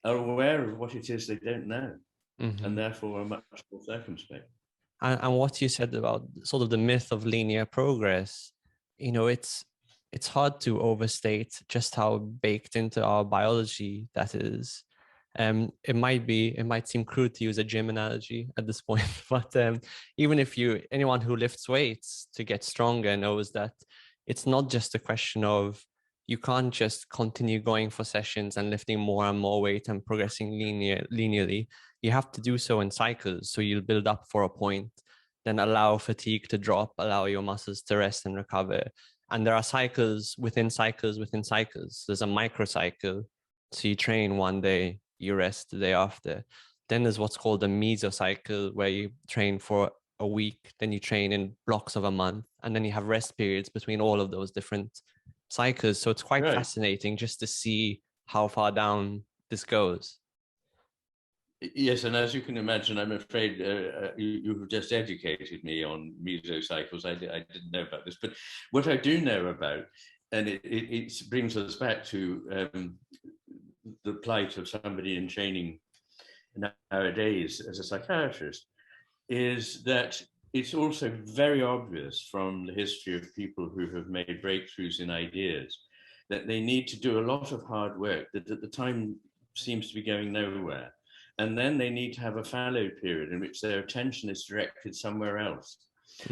are aware of what it is they don't know, and therefore are much more circumspect. And what you said about sort of the myth of linear progress it's hard to overstate just how baked into our biology that is. It might seem crude to use a gym analogy at this point, but even if anyone who lifts weights to get stronger knows that it's not just a question of, you can't just continue going for sessions and lifting more and more weight and progressing linearly. You have to do so in cycles. So you'll build up for a point, then allow fatigue to drop, allow your muscles to rest and recover. And there are cycles within cycles within cycles. There's a microcycle. So you train one day, you rest the day after. Then there's what's called a mesocycle, where you train for a week, then you train in blocks of a month, and then you have rest periods between all of those different cycles. So it's quite fascinating just to see how far down this goes. Yes, and as you can imagine, I'm afraid you've just educated me on mesocycles. I didn't know about this, but what I do know about, and it brings us back to the plight of somebody in training nowadays as a psychiatrist, is that it's also very obvious from the history of people who have made breakthroughs in ideas that they need to do a lot of hard work that at the time seems to be going nowhere. And then they need to have a fallow period in which their attention is directed somewhere else.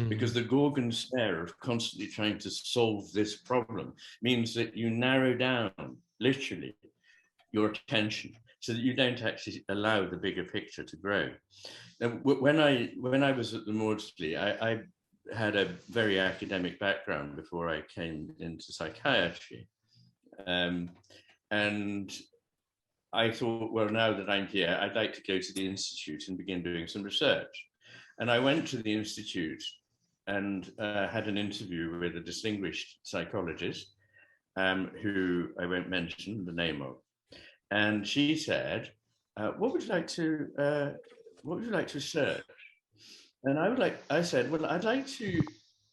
Because the Gorgon snare of constantly trying to solve this problem means that you narrow down, literally, your attention so that you don't actually allow the bigger picture to grow. Now, when I was at the Maudsley, I had a very academic background before I came into psychiatry. And I thought, well, now that I'm here, I'd like to go to the Institute and begin doing some research. And I went to the Institute and had an interview with a distinguished psychologist who I won't mention the name of. And she said, what would you like to research? And I said, well, I'd like to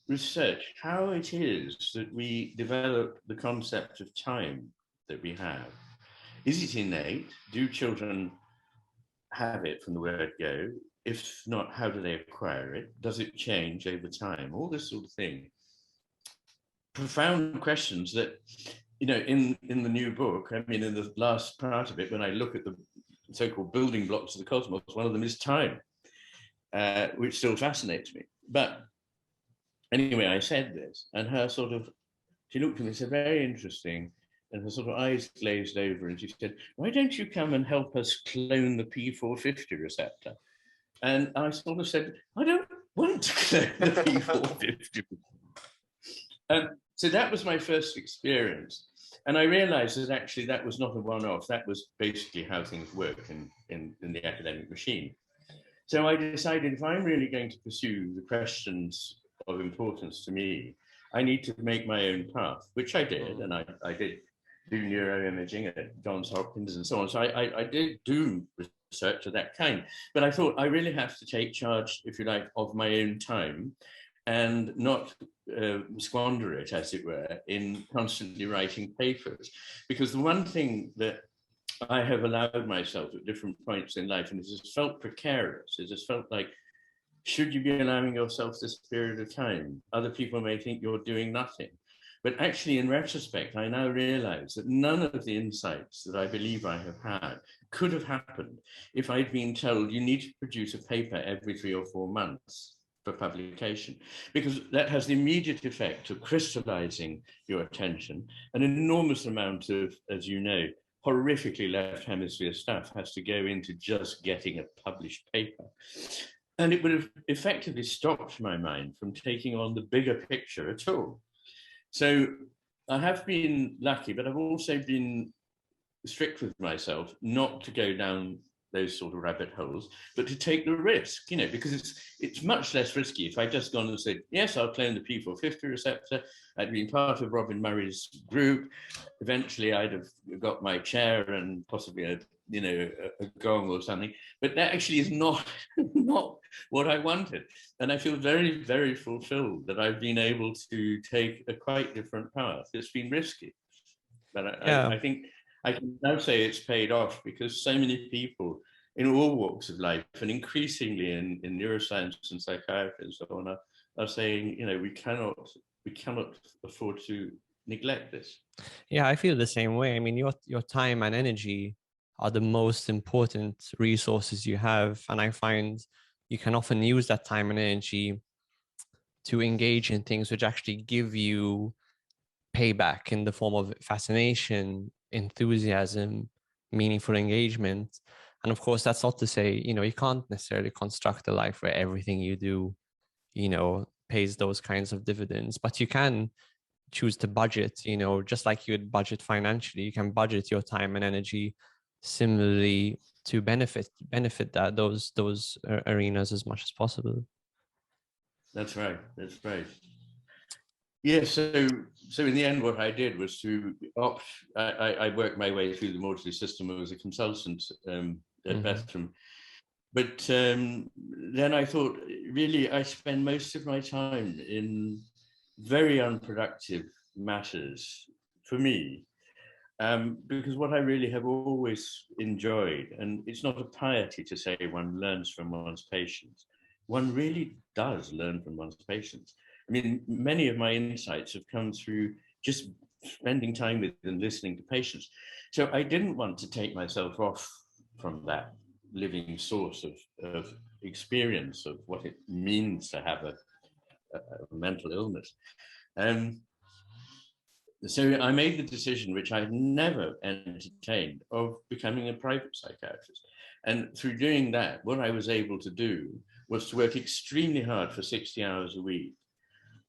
research how it is that we develop the concept of time that we have. Is it innate? Do children have it from the word go? If not, how do they acquire it? Does it change over time? All this sort of thing. Profound questions that, in the new book, I mean, in the last part of it, when I look at the so-called building blocks of the cosmos, one of them is time, which still fascinates me. But anyway, I said this, and she looked at me and said, very interesting. And her sort of eyes glazed over, and she said, why don't you come and help us clone the P450 receptor? And I sort of said, I don't want to clone the P450. So that was my first experience. And I realized that actually that was not a one-off. That was basically how things work in the academic machine. So I decided, if I'm really going to pursue the questions of importance to me, I need to make my own path, which I did. And I did do neuroimaging at Johns Hopkins and so on. So I did do research of that kind. But I thought I really have to take charge, if you like, of my own time and not squander it, as it were, in constantly writing papers. Because the one thing that I have allowed myself at different points in life, and it has felt precarious, it has felt like, should you be allowing yourself this period of time? Other people may think you're doing nothing. But actually, in retrospect, I now realize that none of the insights that I believe I have had could have happened if I'd been told you need to produce a paper every 3 or 4 months for publication, because that has the immediate effect of crystallizing your attention. An enormous amount of, as you know, horrifically left hemisphere stuff has to go into just getting a published paper. And it would have effectively stopped my mind from taking on the bigger picture at all. So I have been lucky, but I've also been strict with myself not to go down those sort of rabbit holes, but to take the risk, because it's much less risky. If I'd just gone and said, yes, I'll clone the P450 receptor, I'd been part of Robin Murray's group. Eventually, I'd have got my chair and possibly a gong or something. But that actually is not what I wanted. And I feel very, very fulfilled that I've been able to take a quite different path. It's been risky, but I think I can now say it's paid off, because so many people in all walks of life, and increasingly in neuroscience and psychiatry and so on, are saying, we cannot we cannot afford to neglect this. Yeah, I feel the same way. I mean, your time and energy are the most important resources you have, and I find you can often use that time and energy to engage in things which actually give you payback in the form of fascination, enthusiasm, meaningful engagement. And of course, that's not to say, you can't necessarily construct a life where everything you do, pays those kinds of dividends, but you can choose to budget, just like you would budget financially, you can budget your time and energy similarly to benefit that those arenas as much as possible. That's right. That's right. Yeah, so in the end, what I did was to opt. I worked my way through the mortuary system as a consultant at Bethlehem, but then I thought, really, I spend most of my time in very unproductive matters for me, because what I really have always enjoyed, and it's not a piety to say one learns from one's patients, one really does learn from one's patients. I mean, many of my insights have come through just spending time with and listening to patients. So I didn't want to take myself off from that living source of experience of what it means to have a mental illness. So I made the decision, which I'd never entertained, of becoming a private psychiatrist. And through doing that, what I was able to do was to work extremely hard for 60 hours a week,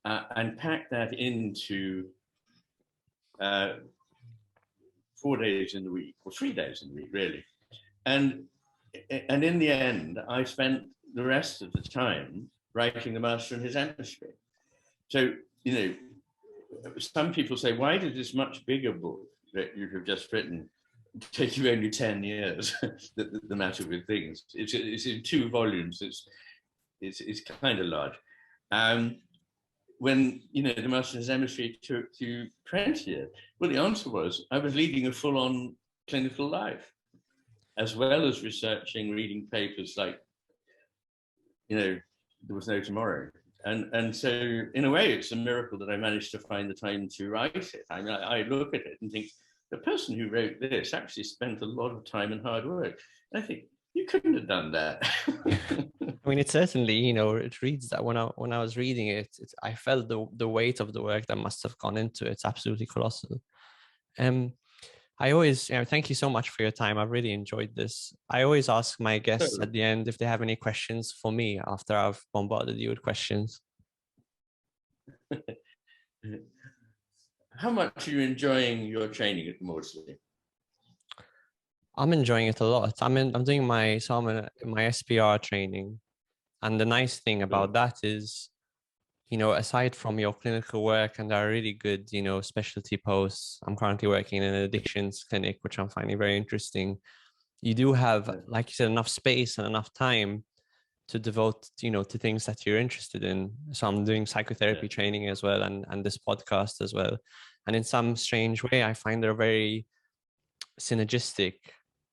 and pack that into 4 days in the week, or 3 days in the week, really. And in the end, I spent the rest of the time writing the Master and His Emissary. So, some people say, why did this much bigger book that you have just written take you only 10 years? the Matter with Things. It's in 2 volumes. It's kind of large. When the Master and His Emissary took you 20 years? Well, the answer was I was leading a full-on clinical life, as well as researching, reading papers like, there was no tomorrow. And so in a way, it's a miracle that I managed to find the time to write it. I mean, I look at it and think, the person who wrote this actually spent a lot of time and hard work. And I think, you couldn't have done that. I mean, it certainly, it reads that when I was reading it, I felt the weight of the work that must have gone into it. It's absolutely colossal. I always, thank you so much for your time. I've really enjoyed this. I always ask my guests at the end if they have any questions for me after I've bombarded you with questions. How much are you enjoying your training at Maudsley? I'm enjoying it a lot. I'm doing my SPR training, and the nice thing about that is, aside from your clinical work, and there are really good, specialty posts. I'm currently working in an addictions clinic, which I'm finding very interesting. You do have, like you said, enough space and enough time to devote, to things that you're interested in. So I'm doing psychotherapy training as well, and this podcast as well. And in some strange way, I find they're very synergistic.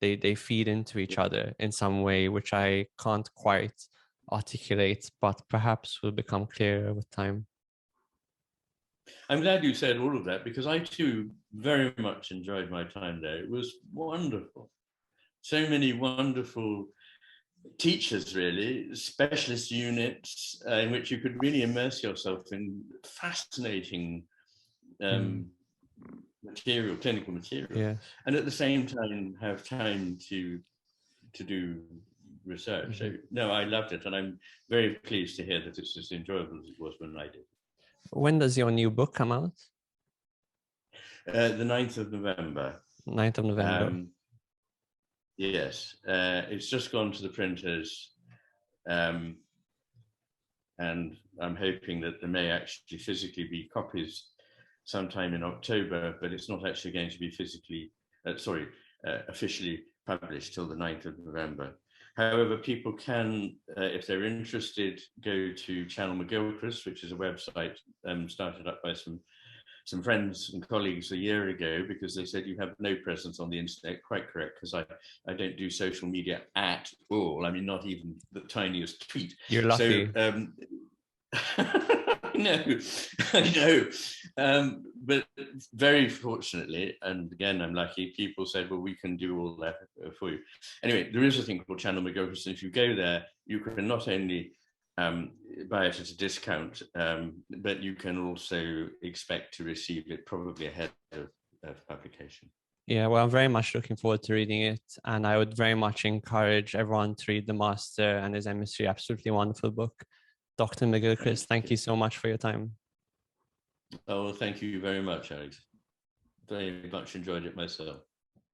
They feed into each other in some way, which I can't quite articulate, but perhaps will become clearer with time. I'm glad you said all of that, because I too very much enjoyed my time there. It was wonderful. So many wonderful teachers, really, specialist units in which you could really immerse yourself in fascinating material, clinical material, and at the same time have time to do research. So no, I loved it, and I'm very pleased to hear that it's as enjoyable as it was when I did. When does your new book come out? The 9th of November. 9th of November. Yes, it's just gone to the printers, and I'm hoping that there may actually physically be copies sometime in October, but it's not actually going to be officially published till the 9th of November. However, people can, if they're interested, go to Channel McGilchrist, which is a website started up by some friends and colleagues a year ago, because they said you have no presence on the internet. Quite correct, because I don't do social media at all. I mean, not even the tiniest tweet. You're lucky. So No, I know. But very fortunately, and again, I'm lucky, people said, well, we can do all that for you. Anyway, there is a thing called Channel McGilchrist. If you go there, you can not only buy it at a discount, but you can also expect to receive it probably ahead of publication. Yeah, well, I'm very much looking forward to reading it. And I would very much encourage everyone to read The Master and His Emissary. Absolutely wonderful book. Dr. McGilchrist, thank you so much for your time. Oh, well, thank you very much, Alex. Very much enjoyed it myself.